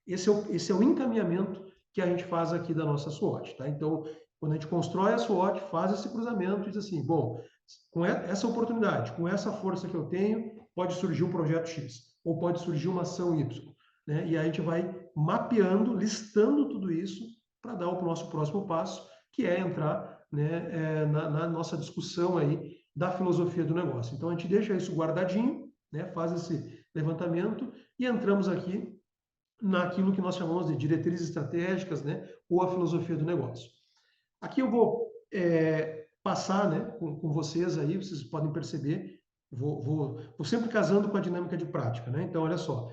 Esse é o encaminhamento que a gente faz aqui da nossa SWOT, tá? Então, quando a gente constrói a SWOT, faz esse cruzamento e diz assim, bom, com essa oportunidade, com essa força que eu tenho, pode surgir um projeto X, ou pode surgir uma ação Y, né? E a gente vai mapeando, listando tudo isso para dar o nosso próximo passo, que é entrar, né, na nossa discussão aí da filosofia do negócio. Então, a gente deixa isso guardadinho, né, faz esse levantamento e entramos aqui naquilo que nós chamamos de diretrizes estratégicas, né, ou a filosofia do negócio. Aqui eu vou passar, né, com vocês aí, vocês podem perceber, vou sempre casando com a dinâmica de prática, né? Então, olha só,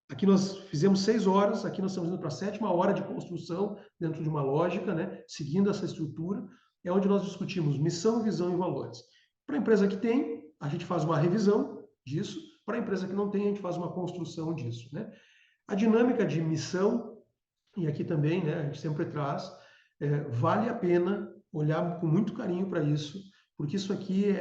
aqui nós fizemos 6 horas, aqui nós estamos indo para a 7ª hora de construção dentro de uma lógica, né, seguindo essa estrutura, é onde nós discutimos missão, visão e valores. Para a empresa que tem, a gente faz uma revisão disso, para a empresa que não tem, a gente faz uma construção disso, né? A dinâmica de missão, e aqui também, né, a gente sempre traz, vale a pena olhar com muito carinho para isso, porque isso aqui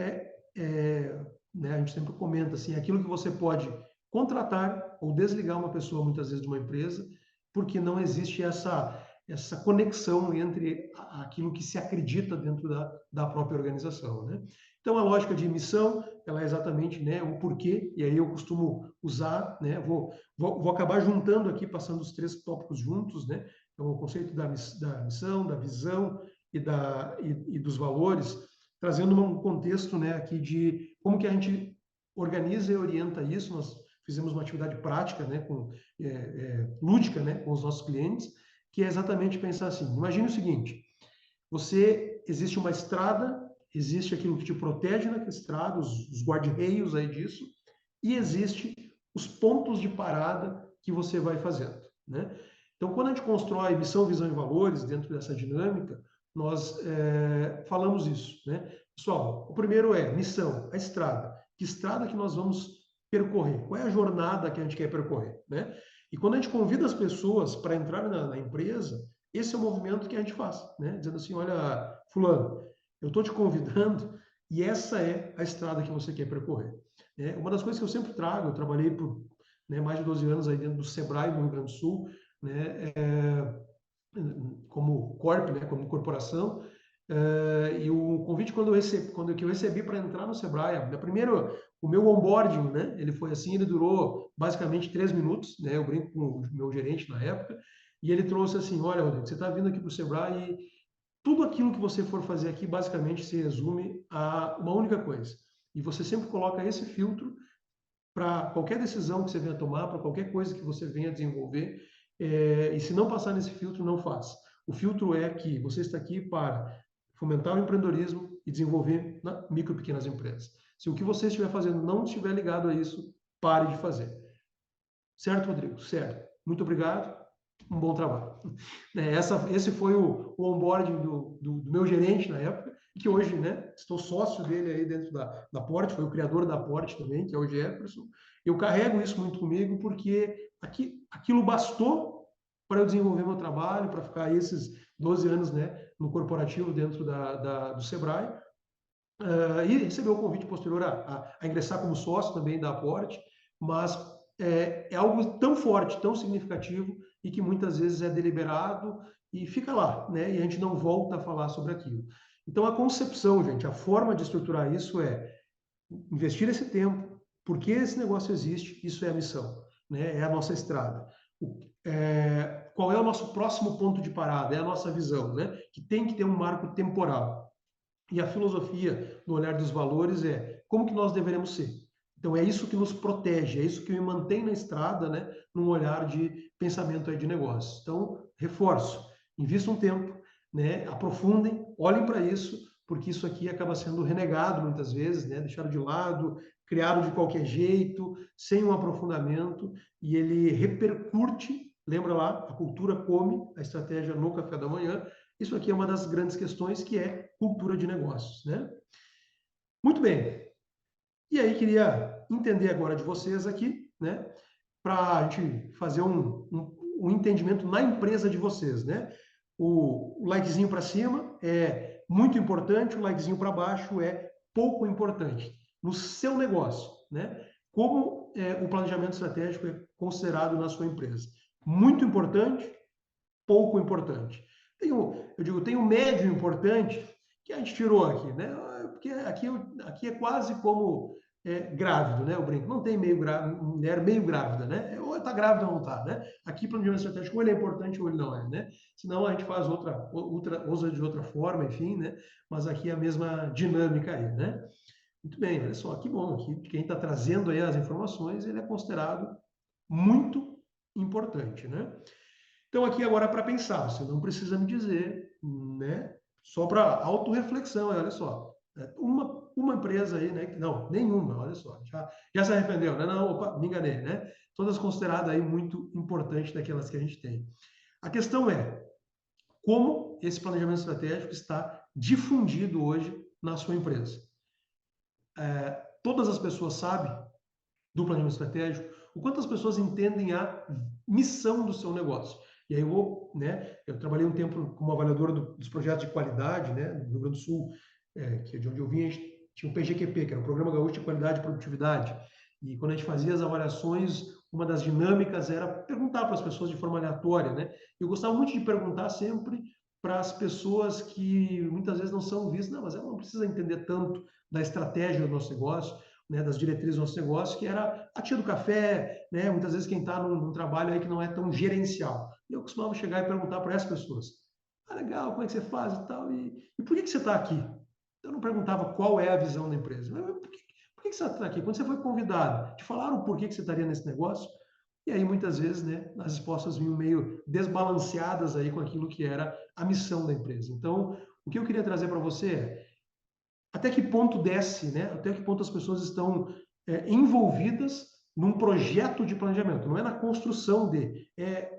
né, a gente sempre comenta assim, aquilo que você pode contratar ou desligar uma pessoa muitas vezes de uma empresa, porque não existe essa conexão entre aquilo que se acredita dentro da própria organização, né? Então, a lógica de missão, ela é exatamente, né, o porquê, e aí eu costumo usar, né, vou acabar juntando aqui, passando os 3 tópicos juntos, né? Então, o conceito da missão, da visão e dos valores, trazendo um contexto, né, aqui de como que a gente organiza e orienta isso. Nós fizemos uma atividade prática, né, lúdica, né, com os nossos clientes, que é exatamente pensar assim. Imagine o seguinte: existe uma estrada, existe aquilo que te protege naquela estrada, os guarda-reios aí disso, e existe os pontos de parada que você vai fazendo, né? Então, quando a gente constrói missão, visão e valores dentro dessa dinâmica, nós falamos isso, né? Pessoal, o primeiro é missão, a estrada. Que estrada que nós vamos percorrer? Qual é a jornada que a gente quer percorrer, né? E quando a gente convida as pessoas para entrar na empresa, esse é o movimento que a gente faz, né? Dizendo assim, olha, fulano, eu estou te convidando e essa é a estrada que você quer percorrer. Uma das coisas que eu sempre trago, eu trabalhei por, né, mais de 12 anos aí dentro do Sebrae, no Rio Grande do Sul, né, como corp, né, como corporação, e o convite quando eu recebi para entrar no Sebrae, primeiro o meu onboarding, né, ele foi assim, ele durou basicamente 3 minutos, né, eu brinco com o meu gerente na época, e ele trouxe assim, olha, Rodrigo, você está vindo aqui para o Sebrae e tudo aquilo que você for fazer aqui basicamente se resume a uma única coisa, e você sempre coloca esse filtro para qualquer decisão que você venha tomar, para qualquer coisa que você venha desenvolver, e se não passar nesse filtro, não faça. O filtro é que você está aqui para fomentar o empreendedorismo e desenvolver micro e pequenas empresas. Se o que você estiver fazendo não estiver ligado a isso, pare de fazer. Certo, Rodrigo? Certo. Muito obrigado. Um bom trabalho. Esse foi o onboarding do meu gerente na época, que hoje, né, estou sócio dele aí dentro da Porte, foi o criador da Porte também, que é o Jefferson. Eu carrego isso muito comigo porque aquilo bastou para eu desenvolver meu trabalho, para ficar esses 12 anos, né, no corporativo dentro do Sebrae, e receber o convite posterior a ingressar como sócio também da Porte, mas é algo tão forte, tão significativo, e que muitas vezes é deliberado e fica lá, né? E a gente não volta a falar sobre aquilo. Então, a concepção, gente, a forma de estruturar isso é investir esse tempo, porque esse negócio existe, isso é a missão, né? É a nossa estrada. Qual é o nosso próximo ponto de parada? É a nossa visão, né? Que tem que ter um marco temporal. E a filosofia no olhar dos valores é como que nós deveremos ser. Então é isso que nos protege, é isso que me mantém na estrada, né, num olhar de pensamento aí de negócio. Então, reforço, invistam um tempo, né, aprofundem, olhem para isso, porque isso aqui acaba sendo renegado muitas vezes, né, deixado de lado, criado de qualquer jeito, sem um aprofundamento, e ele repercute, lembra lá, a cultura come, a estratégia no café da manhã. Isso aqui é uma das grandes questões, que é cultura de negócios, né? Muito bem. E aí, queria entender agora de vocês aqui, né? Para a gente fazer um entendimento na empresa de vocês, né? O likezinho para cima é muito importante, o likezinho para baixo é pouco importante. No seu negócio, né? Como o planejamento estratégico é considerado na sua empresa? Muito importante, pouco importante. Tem o médio importante, que a gente tirou aqui, né? Porque aqui é quase como grávido, né? Eu brinco, não tem mulher meio grávida, né? Ou está grávida ou não está, né? Aqui, planejamento estratégico, ou ele é importante ou ele não é, né? Senão a gente faz usa de outra forma, enfim, né? Mas aqui é a mesma dinâmica aí, né? Muito bem, olha só, que bom. Aqui, quem está trazendo aí as informações, ele é considerado muito importante, né? Então, aqui agora para pensar, você não precisa me dizer, né? Só para autorreflexão, olha só. Uma empresa aí, né? Não, nenhuma, olha só. Já se arrependeu, né? Não, opa, me enganei, né? Todas consideradas aí muito importantes daquelas que a gente tem. A questão é como esse planejamento estratégico está difundido hoje na sua empresa. Todas as pessoas sabem do planejamento estratégico, o quanto as pessoas entendem a missão do seu negócio. E aí eu trabalhei um tempo como avaliadora dos projetos de qualidade, né, no Rio Grande do Sul, que é de onde eu vim, a gente tinha o PGQP, que era o Programa Gaúcho de Qualidade e Produtividade. E quando a gente fazia as avaliações, uma das dinâmicas era perguntar para as pessoas de forma aleatória, né? Eu gostava muito de perguntar sempre para as pessoas que muitas vezes não são vistas, não, mas ela não precisa entender tanto da estratégia do nosso negócio, né, das diretrizes do nosso negócio, que era a tia do café, né, muitas vezes quem está num trabalho aí que não é tão gerencial. E eu costumava chegar e perguntar para essas pessoas, legal, como é que você faz e tal, e por que você está aqui? Eu não perguntava qual é a visão da empresa, mas por Por que você está aqui? Quando você foi convidado, te falaram por que você estaria nesse negócio? E aí, muitas vezes, né, as respostas vinham meio desbalanceadas aí com aquilo que era a missão da empresa. Então, o que eu queria trazer para você é até que ponto desce, né? Até que ponto as pessoas estão envolvidas num projeto de planejamento. Não é na construção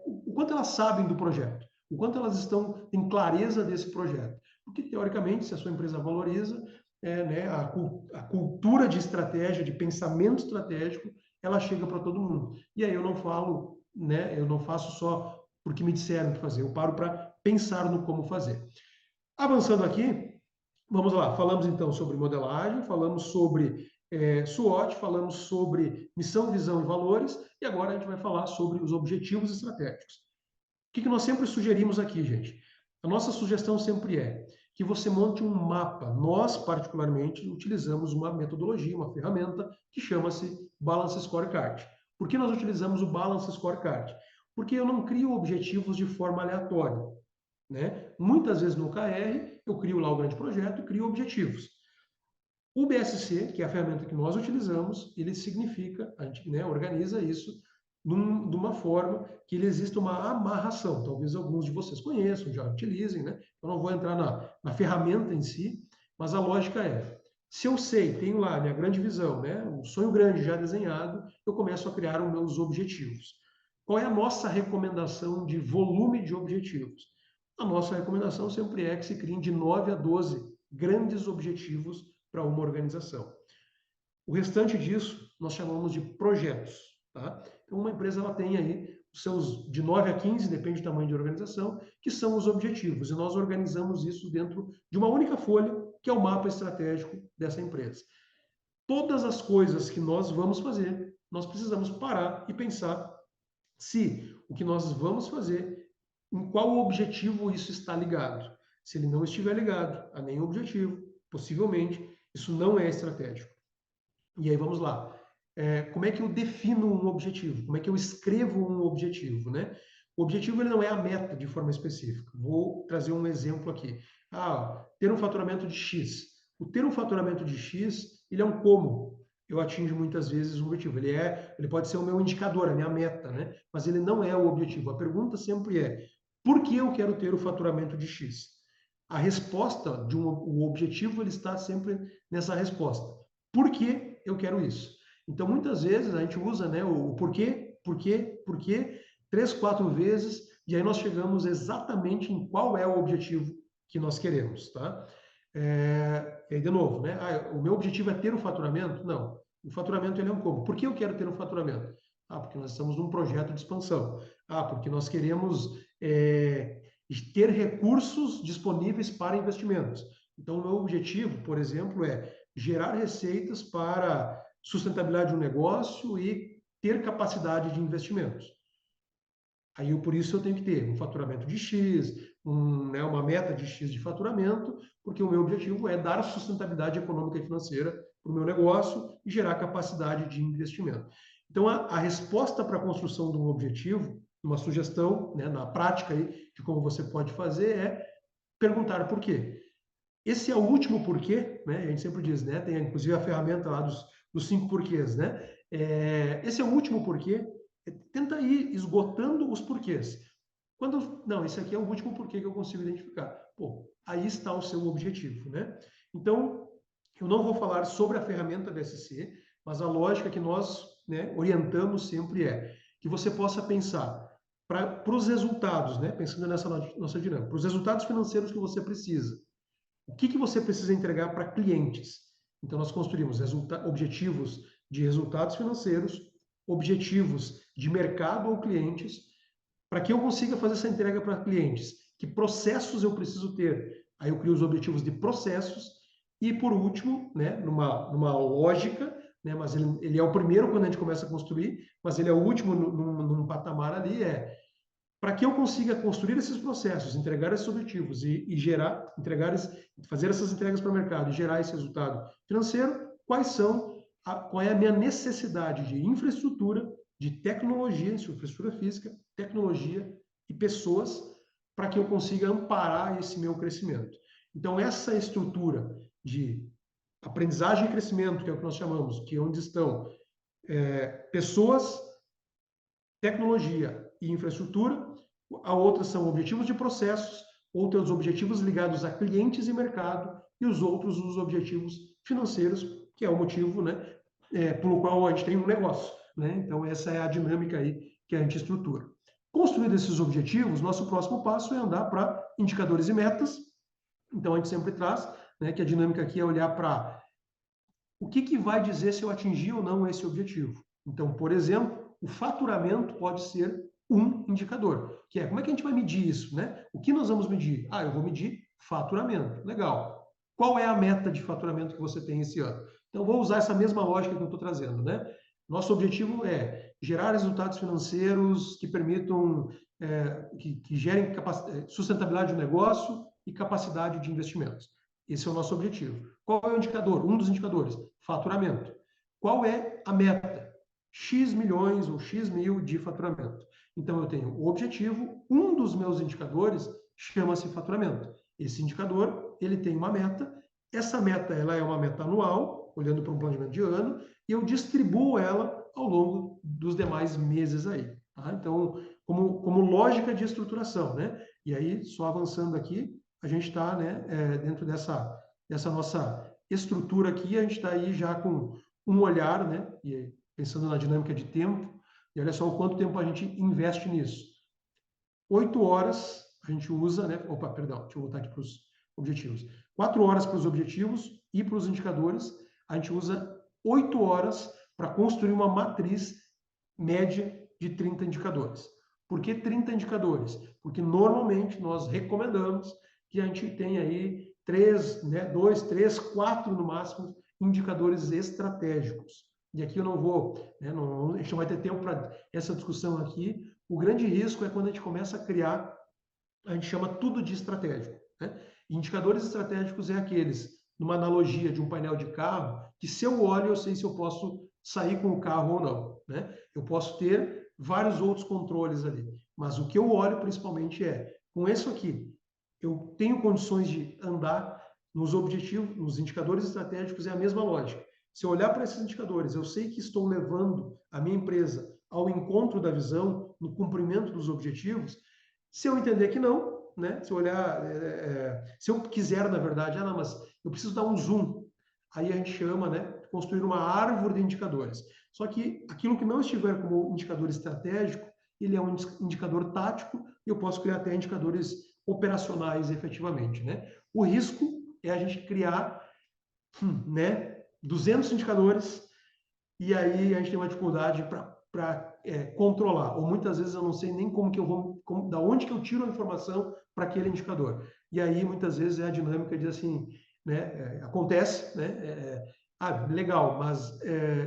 o quanto elas sabem do projeto, o quanto elas têm clareza desse projeto. Porque, teoricamente, se a sua empresa valoriza, né, a cultura de estratégia, de pensamento estratégico, ela chega para todo mundo. E aí eu não falo, né, eu não faço só porque me disseram o que fazer, eu paro para pensar no como fazer. Avançando aqui, vamos lá, falamos então sobre modelagem, falamos sobre SWOT, falamos sobre missão, visão e valores, e agora a gente vai falar sobre os objetivos estratégicos. O que nós sempre sugerimos aqui, gente? A nossa sugestão sempre é que você monte um mapa. Nós, particularmente, utilizamos uma metodologia, uma ferramenta que chama-se Balance Scorecard. Por que nós utilizamos o Balance Scorecard? Porque eu não crio objetivos de forma aleatória. Né? Muitas vezes no OKR, eu crio lá o grande projeto e crio objetivos. O BSC, que é a ferramenta que nós utilizamos, ele significa, a gente, né, organiza isso de uma forma que ele exista uma amarração. Talvez alguns de vocês conheçam, já utilizem, né? Eu não vou entrar na ferramenta em si, mas a lógica é, se eu sei, tenho lá a minha grande visão, né, um sonho grande já desenhado, eu começo a criar os meus objetivos. Qual é a nossa recomendação de volume de objetivos? A nossa recomendação sempre é que se criem de 9 a 12 grandes objetivos para uma organização. O restante disso nós chamamos de projetos. Tá? Então, uma empresa ela tem aí os seus de 9 a 15, depende do tamanho de organização, que são os objetivos. E nós organizamos isso dentro de uma única folha, que é o mapa estratégico dessa empresa. Todas as coisas que nós vamos fazer, nós precisamos parar e pensar se o que nós vamos fazer, em qual objetivo isso está ligado. Se ele não estiver ligado a nenhum objetivo, possivelmente isso não é estratégico. E aí vamos lá. Como é que eu defino um objetivo? Como é que eu escrevo um objetivo, né? O objetivo ele não é a meta de forma específica. Vou trazer um exemplo aqui. Ter um faturamento de X. O ter um faturamento de X, ele é um como eu atinjo muitas vezes um objetivo. Ele pode ser o meu indicador, a minha meta, né? Mas ele não é o objetivo. A pergunta sempre é: por que eu quero ter o faturamento de X? A resposta o objetivo ele está sempre nessa resposta. Por que eu quero isso? Então, muitas vezes a gente usa, né, o porquê, 3, 4 vezes, e aí nós chegamos exatamente em qual é o objetivo que nós queremos, tá? E aí, de novo, né? O meu objetivo é ter o faturamento? Não. O faturamento ele é um como. Por que eu quero ter um faturamento? Porque nós estamos num projeto de expansão. Porque nós queremos ter recursos disponíveis para investimentos. Então, o meu objetivo, por exemplo, é gerar receitas para sustentabilidade de um negócio e ter capacidade de investimentos. Aí, por isso, eu tenho que ter um faturamento de X, uma meta de X de faturamento, porque o meu objetivo é dar sustentabilidade econômica e financeira para o meu negócio e gerar capacidade de investimento. Então, a resposta para a construção de um objetivo, uma sugestão, né, na prática aí, de como você pode fazer, é perguntar por quê. Esse é o último porquê, né? A gente sempre diz, né? Tem inclusive a ferramenta lá dos 5 porquês, né? Esse é o último porquê. Tenta ir esgotando os porquês. Não, esse aqui é o último porquê que eu consigo identificar. Aí está o seu objetivo, né? Então, eu não vou falar sobre a ferramenta BSC, mas a lógica que nós, né, orientamos sempre é que você possa pensar para os resultados, né? Pensando nessa nossa dinâmica, para os resultados financeiros que você precisa. O que você precisa entregar para clientes? Então, nós construímos objetivos de resultados financeiros, objetivos de mercado ou clientes, para que eu consiga fazer essa entrega para clientes. Que processos eu preciso ter? Aí eu crio os objetivos de processos e, por último, né, numa lógica, né, mas ele é o primeiro quando a gente começa a construir, mas ele é o último num patamar ali, para que eu consiga construir esses processos, entregar esses objetivos e fazer essas entregas para o mercado e gerar esse resultado financeiro, qual é a minha necessidade de infraestrutura, de tecnologia, infraestrutura física, tecnologia e pessoas, para que eu consiga amparar esse meu crescimento. Então, essa estrutura de aprendizagem e crescimento, que é o que nós chamamos, que é onde estão pessoas, tecnologia e infraestrutura. A outra são objetivos de processos, outros objetivos ligados a clientes e mercado, e os outros os objetivos financeiros, que é o motivo, né, pelo qual a gente tem um negócio, né? Então, essa é a dinâmica aí que a gente estrutura. Construídos esses objetivos, nosso próximo passo é andar para indicadores e metas. Então, a gente sempre traz, né, que a dinâmica aqui é olhar para o que vai dizer se eu atingir ou não esse objetivo. Então, por exemplo, o faturamento pode ser um indicador, que é como é que a gente vai medir isso, né? O que nós vamos medir? Ah, eu vou medir faturamento. Legal. Qual é a meta de faturamento que você tem esse ano? Então, vou usar essa mesma lógica que eu estou trazendo, né? Nosso objetivo é gerar resultados financeiros que permitam, que gerem sustentabilidade do negócio e capacidade de investimentos. Esse é o nosso objetivo. Qual é o indicador? Um dos indicadores, faturamento. Qual é a meta? X milhões ou X mil de faturamento. Então, eu tenho o objetivo, um dos meus indicadores chama-se faturamento. Esse indicador, ele tem uma meta. Essa meta, ela é uma meta anual, olhando para um planejamento de ano, e eu distribuo ela ao longo dos demais meses aí. Tá? Então, como lógica de estruturação, né? E aí, só avançando aqui, a gente está, né, dentro dessa nossa estrutura aqui, a gente está aí já com um olhar, né, e pensando na dinâmica de tempo, e olha só o quanto tempo a gente investe nisso. 8 horas a gente usa, né, opa, perdão, deixa eu voltar aqui para os objetivos. 4 horas para os objetivos e para os indicadores, a gente usa 8 horas para construir uma matriz média de 30 indicadores. Por que 30 indicadores? Porque normalmente nós recomendamos que a gente tenha aí 3, né, 2, 3, 4 no máximo indicadores estratégicos. E aqui eu não vou, né, a gente não vai ter tempo para essa discussão aqui. O grande risco é quando a gente começa a criar, a gente chama tudo de estratégico, né? Indicadores estratégicos é aqueles, numa analogia de um painel de carro, que se eu olho, eu sei se eu posso sair com o carro ou não, né? Eu posso ter vários outros controles ali, mas o que eu olho principalmente é, com isso aqui, eu tenho condições de andar nos objetivos, nos indicadores estratégicos, é a mesma lógica. Se eu olhar para esses indicadores, eu sei que estou levando a minha empresa ao encontro da visão, no cumprimento dos objetivos. Se eu entender que não, né? Se eu olhar, se eu quiser, na verdade, não, mas eu preciso dar um zoom. Aí a gente chama, né, construir uma árvore de indicadores. Só que aquilo que não estiver como indicador estratégico, ele é um indicador tático e eu posso criar até indicadores operacionais efetivamente, né? O risco é a gente criar, né, 200 indicadores e aí a gente tem uma dificuldade para controlar. Ou muitas vezes eu não sei nem como que eu vou, da onde que eu tiro a informação para aquele indicador. E aí muitas vezes é a dinâmica de assim, né, acontece, né, legal, mas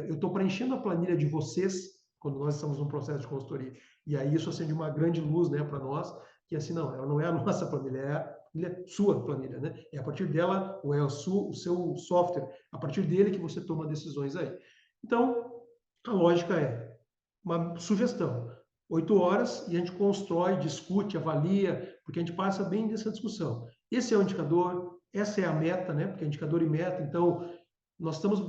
eu estou preenchendo a planilha de vocês quando nós estamos num processo de consultoria. E aí isso acende uma grande luz, né, para nós, que assim, não, ela não é a nossa planilha, é a sua planilha, né? É a partir dela, ou é o seu software, a partir dele que você toma decisões aí. Então, a lógica é uma sugestão. 8 horas e a gente constrói, discute, avalia, porque a gente passa bem dessa discussão. Esse é o indicador, essa é a meta, né? Porque é indicador e meta, então nós estamos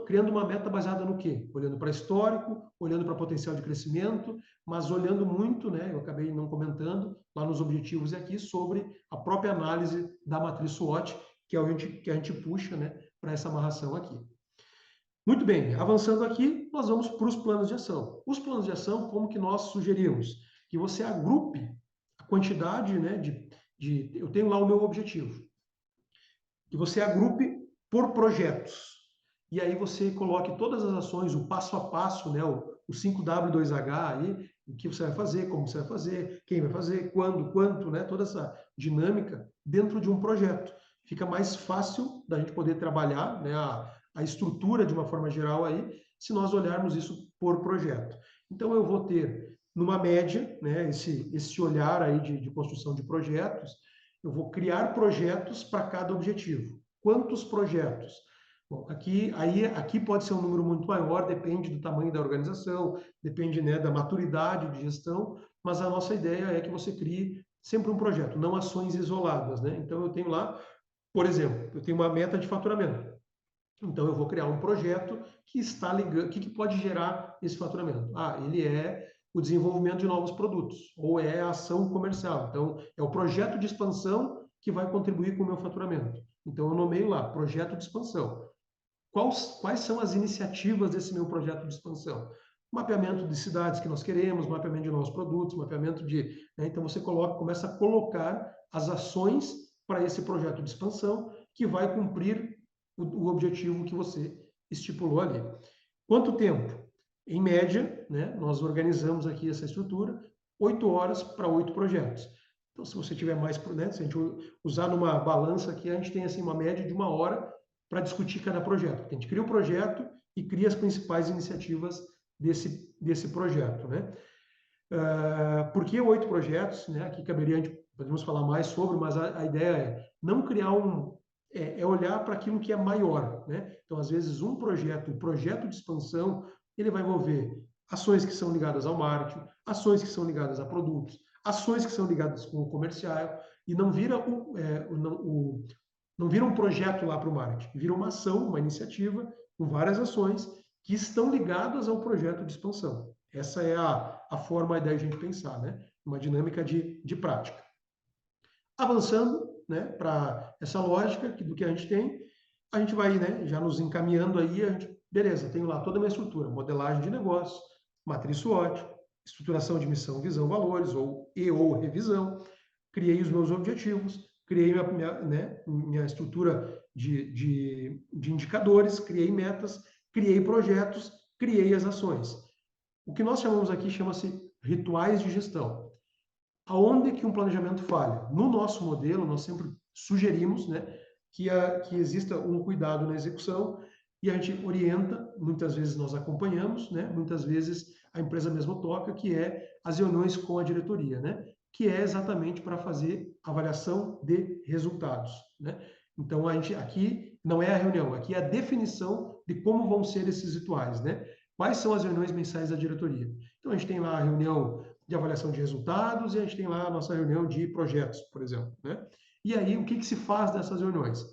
criando uma meta baseada no quê? Olhando para histórico, olhando para potencial de crescimento, mas olhando muito, né? Eu acabei não comentando lá nos objetivos e aqui sobre a própria análise da matriz SWOT, que é o que a gente puxa, né, para essa amarração aqui. Muito bem, avançando aqui, nós vamos para os planos de ação. Os planos de ação, como que nós sugerimos? Que você agrupe a quantidade, né, eu tenho lá o meu objetivo. Que você agrupe por projetos. E aí você coloque todas as ações, o passo a passo, né, o 5W2H aí, o que você vai fazer, como você vai fazer, quem vai fazer, quando, quanto, né, toda essa dinâmica dentro de um projeto. Fica mais fácil da gente poder trabalhar, né, a estrutura de uma forma geral aí, se nós olharmos isso por projeto. Então, eu vou ter, numa média, né, esse olhar aí de construção de projetos, eu vou criar projetos para cada objetivo. Quantos projetos? Bom, aqui pode ser um número muito maior, depende do tamanho da organização, depende, né, da maturidade de gestão, mas a nossa ideia é que você crie sempre um projeto, não ações isoladas, né? Então, eu tenho lá, por exemplo, eu tenho uma meta de faturamento. Então, eu vou criar um projeto que está ligando. O que pode gerar esse faturamento? Ele é o desenvolvimento de novos produtos, ou é a ação comercial. Então, é o projeto de expansão que vai contribuir com o meu faturamento. Então, eu nomeio lá, projeto de expansão. Quais são as iniciativas desse meu projeto de expansão? Mapeamento de cidades que nós queremos, mapeamento de novos produtos, mapeamento de. Então, você começa a colocar as ações para esse projeto de expansão que vai cumprir o objetivo que você estipulou ali. Quanto tempo? Em média, né, nós organizamos aqui essa estrutura, 8 horas para 8 projetos. Então, se você tiver mais, né, se a gente usar numa balança aqui, a gente tem assim, uma média de 1 hora para discutir cada projeto. A gente cria o projeto e cria as principais iniciativas desse projeto. Né? Por que 8 projetos? Né? Aqui caberia, podemos falar mais sobre, mas a ideia é não criar olhar para aquilo que é maior. Né? Então, às vezes, um projeto de expansão, ele vai envolver ações que são ligadas ao marketing, ações que são ligadas a produtos, ações que são ligadas com o comercial, e não vira não vira um projeto lá para o marketing, vira uma ação, uma iniciativa, com várias ações que estão ligadas ao projeto de expansão. Essa é a forma da gente pensar, né? Uma dinâmica de prática. Avançando, né, para essa lógica do que a gente tem, a gente vai, né, já nos encaminhando aí, beleza, tenho lá toda a minha estrutura, modelagem de negócio, matriz SWOT, estruturação de missão, visão, valores, ou revisão, criei os meus objetivos, criei minha estrutura de indicadores, criei metas, criei projetos, criei as ações. O que nós chamamos aqui chama-se rituais de gestão. Aonde que um planejamento falha? No nosso modelo, nós sempre sugerimos, né, que exista um cuidado na execução e a gente orienta, muitas vezes nós acompanhamos, né, muitas vezes a empresa mesmo toca, que é as reuniões com a diretoria, né, que é exatamente para fazer avaliação de resultados. Né? Então, a gente aqui não é a reunião, aqui é a definição de como vão ser esses rituais. Né? Quais são as reuniões mensais da diretoria? Então, a gente tem lá a reunião de avaliação de resultados e a gente tem lá a nossa reunião de projetos, por exemplo. Né? E aí, o que se faz nessas reuniões?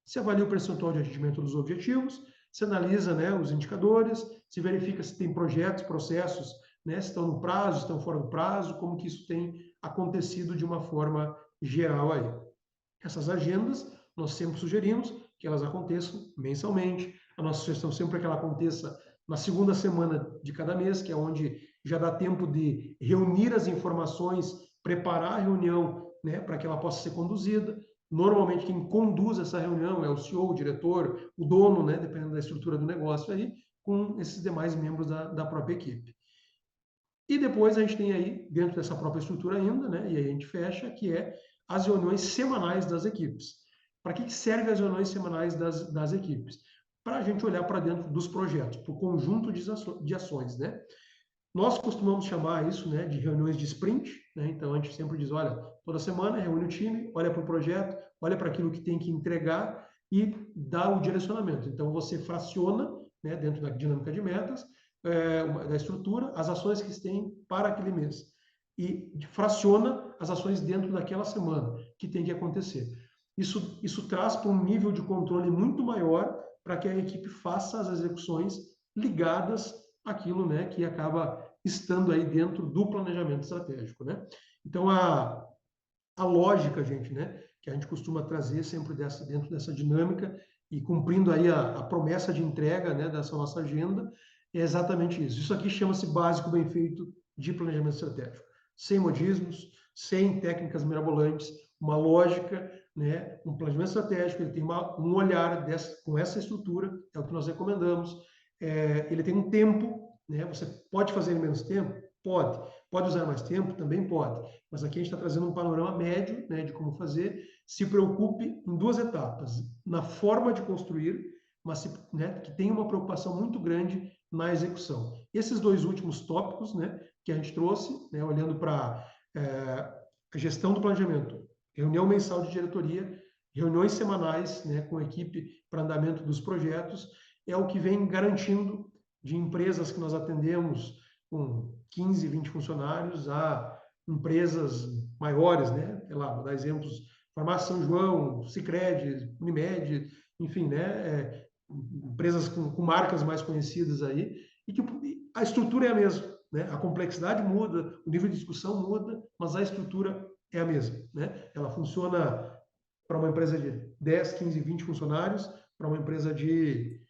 Se avalia o percentual de atingimento dos objetivos, se analisa, né, os indicadores, se verifica se tem projetos, processos, né, se estão no prazo, se estão fora do prazo, como que isso tem acontecido de uma forma geral aí. Essas agendas, nós sempre sugerimos que elas aconteçam mensalmente. A nossa sugestão sempre é que ela aconteça na segunda semana de cada mês, que é onde já dá tempo de reunir as informações, preparar a reunião, né, para que ela possa ser conduzida. Normalmente, quem conduz essa reunião é o CEO, o diretor, o dono, né, dependendo da estrutura do negócio aí, com esses demais membros da própria equipe. E depois a gente tem aí, dentro dessa própria estrutura ainda, né, e aí a gente fecha, que é as reuniões semanais das equipes. Para que servem as reuniões semanais das equipes? Para a gente olhar para dentro dos projetos, para o conjunto de ações, né? Nós costumamos chamar isso, né, de reuniões de sprint, né? Então a gente sempre diz, olha, toda semana reúne o time, olha para o projeto, olha para aquilo que tem que entregar e dá o direcionamento. Então você fraciona, né, dentro da dinâmica de metas, da estrutura, as ações que tem para aquele mês e fraciona as ações dentro daquela semana que tem que acontecer. Isso traz para um nível de controle muito maior para que a equipe faça as execuções ligadas àquilo, né, que acaba estando aí dentro do planejamento estratégico, né? Então a lógica, gente, né, que a gente costuma trazer sempre dentro dessa dinâmica e cumprindo aí a promessa de entrega, né, dessa nossa agenda, é exatamente isso. Isso aqui chama-se básico bem feito de planejamento estratégico. Sem modismos, sem técnicas mirabolantes, uma lógica, né, um planejamento estratégico, ele tem um olhar com essa estrutura, é o que nós recomendamos. Ele tem um tempo, né, você pode fazer em menos tempo? Pode. Pode usar mais tempo? Também pode. Mas aqui a gente está trazendo um panorama médio, né, de como fazer. Se preocupe em 2 etapas. Na forma de construir, mas né, que tem uma preocupação muito grande na execução. Esses 2 últimos tópicos, né, que a gente trouxe, né, olhando para a gestão do planejamento, reunião mensal de diretoria, reuniões semanais, né, com a equipe para andamento dos projetos, é o que vem garantindo de empresas que nós atendemos com 15, 20 funcionários a empresas maiores, né? Sei lá, vou dar exemplos, Farmácia São João, Sicredi, Unimed, enfim, né? empresas com marcas mais conhecidas aí, e que a estrutura é a mesma, né? A complexidade muda, o nível de discussão muda, mas a estrutura é a mesma, né? Ela funciona para uma empresa de 10, 15, 20 funcionários, para uma empresa de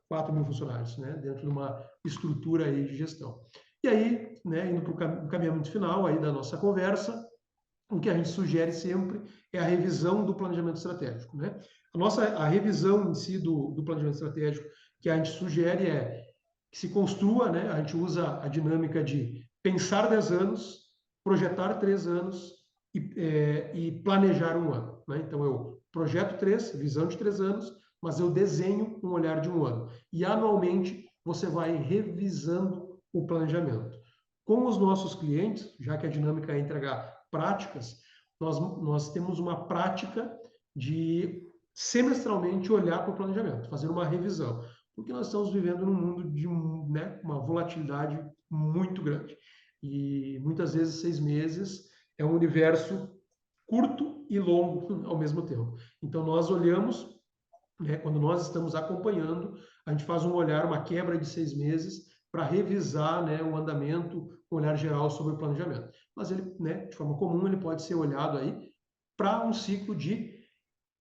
4 mil funcionários, né? Dentro de uma estrutura aí de gestão. E aí, né, indo para o caminhamento final aí da nossa conversa, o que a gente sugere sempre é a revisão do planejamento estratégico, né? A revisão em si do planejamento estratégico que a gente sugere é que se construa, né? A gente usa a dinâmica de pensar 10 anos, projetar 3 anos e planejar 1 ano, né? Então, eu projeto 3, visão de 3 anos, mas eu desenho um olhar de 1 ano. E anualmente você vai revisando o planejamento. Com os nossos clientes, já que a dinâmica é entregar práticas, nós temos uma prática de semestralmente olhar para o planejamento, fazer uma revisão, porque nós estamos vivendo num mundo de, né, uma volatilidade muito grande. E muitas vezes 6 meses é um universo curto e longo ao mesmo tempo. Então nós olhamos, né, quando nós estamos acompanhando, a gente faz um olhar, uma quebra de 6 meses para revisar, né, o andamento, um olhar geral sobre o planejamento. Mas ele, né, de forma comum, ele pode ser olhado aí para um ciclo de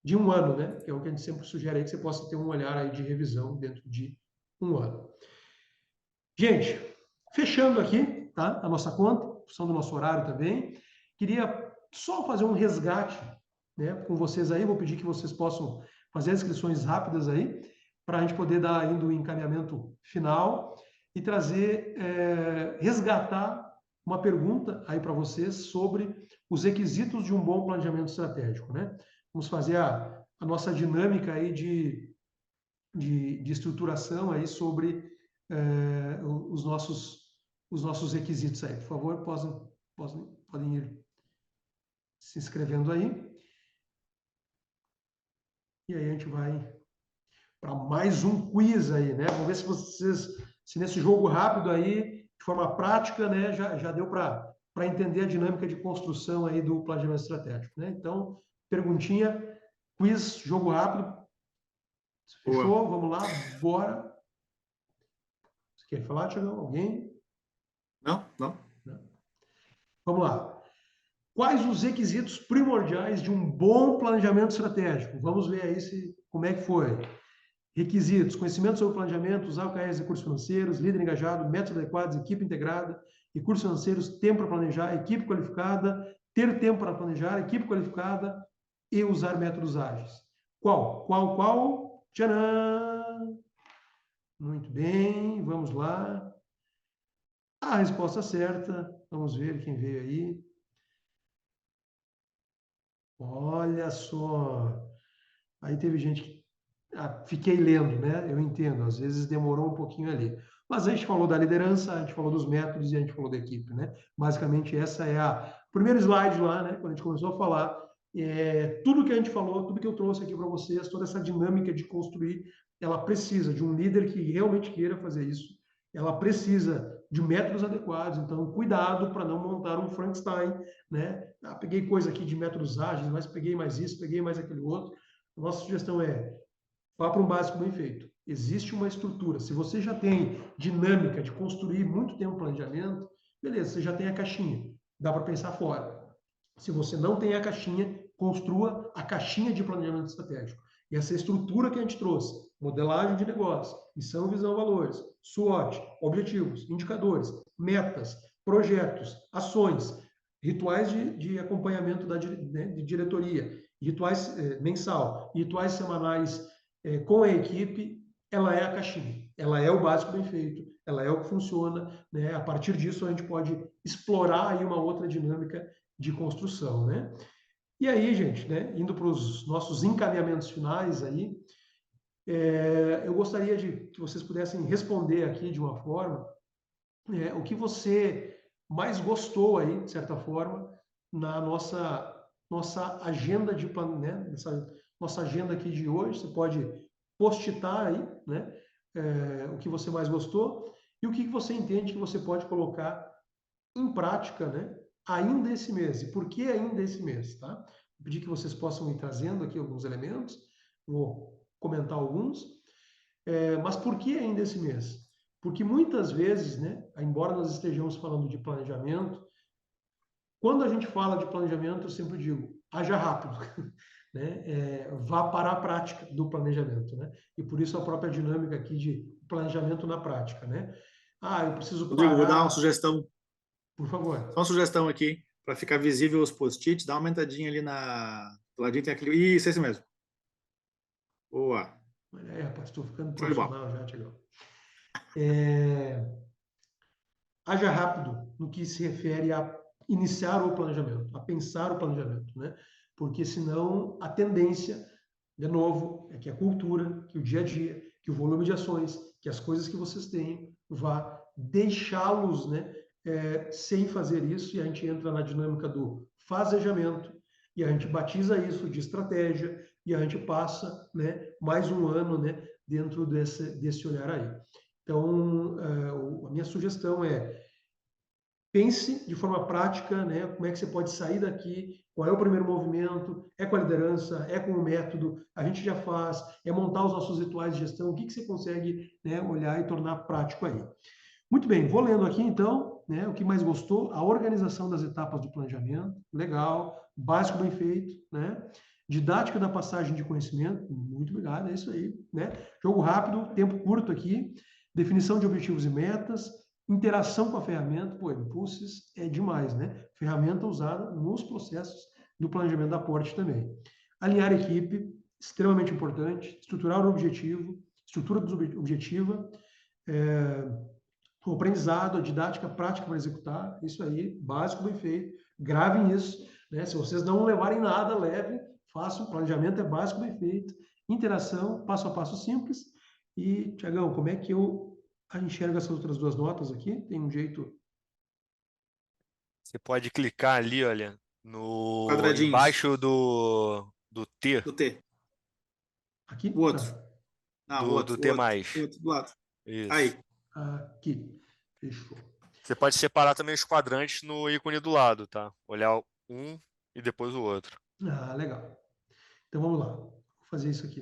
1 ano, né, que é o que a gente sempre sugere aí, que você possa ter um olhar aí de revisão dentro de 1 ano. Gente, fechando aqui, tá, a nossa conta, função do nosso horário também, queria só fazer um resgate, né, com vocês aí, vou pedir que vocês possam fazer as inscrições rápidas aí, para a gente poder dar ainda o encaminhamento final e trazer, resgatar uma pergunta aí para vocês sobre os requisitos de um bom planejamento estratégico, né? Vamos fazer a nossa dinâmica aí de estruturação aí sobre os nossos requisitos aí. Por favor, podem ir se inscrevendo aí. E aí a gente vai para mais um quiz aí, né? Vamos ver se vocês, se nesse jogo rápido aí, de forma prática, né, já deu para entender a dinâmica de construção aí do planejamento estratégico, né? Então, perguntinha, quiz, jogo rápido. Fechou? Boa. Vamos lá, bora. Você quer falar, Tiagão? Alguém? Não? Não? Vamos lá. Quais os requisitos primordiais de um bom planejamento estratégico? Vamos ver aí como é que foi. Requisitos: conhecimento sobre planejamento, usar OKRs e recursos financeiros, líder engajado, métodos adequados, equipe integrada, recursos financeiros, tempo para planejar, equipe qualificada, ter tempo para planejar, equipe qualificada e usar métodos ágeis. Qual? Tcharam! Muito bem, vamos lá. A resposta certa, vamos ver quem veio aí. Olha só. Aí teve gente que fiquei lendo, né? Eu entendo, às vezes demorou um pouquinho ali. Mas a gente falou da liderança, a gente falou dos métodos e a gente falou da equipe, né? Basicamente, essa é o primeiro slide lá, né? Quando a gente começou a falar, tudo que a gente falou, tudo que eu trouxe aqui para vocês, toda essa dinâmica de construir, ela precisa de um líder que realmente queira fazer isso. Ela precisa de métodos adequados, então cuidado para não montar um Frankenstein, né? Peguei coisa aqui de métodos ágeis, mas peguei mais isso, peguei mais aquele outro. A nossa sugestão é: vá para um básico bem feito. Existe uma estrutura. Se você já tem dinâmica de construir muito tempo planejamento, beleza, você já tem a caixinha. Dá para pensar fora. Se você não tem a caixinha, construa a caixinha de planejamento estratégico. E essa estrutura que a gente trouxe, modelagem de negócio, missão, visão, valores, SWOT, objetivos, indicadores, metas, projetos, ações, rituais de acompanhamento de diretoria, rituais mensal, rituais semanais com a equipe, ela é a caixinha, ela é o básico bem feito, ela é o que funciona, né? A partir disso a gente pode explorar aí uma outra dinâmica de construção, né? E aí, gente, né, indo para os nossos encaminhamentos finais aí, eu gostaria de que vocês pudessem responder aqui de uma forma o que você mais gostou aí, de certa forma, na nossa agenda de né, nessa nossa agenda aqui de hoje. Você pode postitar aí, né, o que você mais gostou e o que você entende que você pode colocar em prática, né, ainda esse mês. E por que ainda esse mês, tá? Vou pedir que vocês possam ir trazendo aqui alguns elementos, vou comentar alguns. Mas por que ainda esse mês? Porque muitas vezes, né, embora nós estejamos falando de planejamento, quando a gente fala de planejamento, eu sempre digo, haja rápido, né? Vá para a prática do planejamento, né? E por isso a própria dinâmica aqui de planejamento na prática, né? Ah, eu preciso Rodrigo, vou dar uma parar, sugestão, por só favor. uma sugestão aqui, para ficar visível os post-its, dá uma aumentadinha ali do ladinho, tem aquele. Isso, esse mesmo. Boa. Olha aí, rapaz, estou ficando Show de bola. profissional já, Tiagão. Haja rápido no que se refere a iniciar o planejamento, a pensar o planejamento, né? Porque senão a tendência, de novo, é que a cultura, que o dia a dia, que o volume de ações, que as coisas que vocês têm, vá deixá-los, né, sem fazer isso, e a gente entra na dinâmica do fazejamento, e a gente batiza isso de estratégia, e a gente passa, né, mais um ano, né, dentro desse olhar aí. Então, a minha sugestão é pense de forma prática, né, como é que você pode sair daqui, qual é o primeiro movimento, é com a liderança, é com o método, a gente já faz, é montar os nossos rituais de gestão, o que você consegue, né, olhar e tornar prático aí. Muito bem, vou lendo aqui então, né, o que mais gostou, a organização das etapas do planejamento, legal, básico bem feito, né? Didática da passagem de conhecimento, muito obrigado, é isso aí, né? Jogo rápido, tempo curto aqui, definição de objetivos e metas, interação com a ferramenta, pô, Impulses é demais, né? Ferramenta usada nos processos do planejamento da Porte também. Alinhar a equipe, extremamente importante, estruturar o objetivo, estrutura objetiva, o aprendizado, a didática prática para executar, isso aí, básico, bem feito. Gravem isso, né? Se vocês não levarem nada, levem, façam. Planejamento é básico, bem feito. Interação, passo a passo simples. E, Tiagão, como é que eu enxergo essas outras duas notas aqui? Tem um jeito Você pode clicar ali, olha, no Quadradinhos embaixo do T, do T. aqui? O outro. Não, Não, do o T+. outro. O outro do lado. Isso. Aí. aqui. Fechou. Você pode separar também os quadrantes no ícone do lado, tá? Olhar um e depois o outro. Ah, legal. Então vamos lá. Vou fazer isso aqui.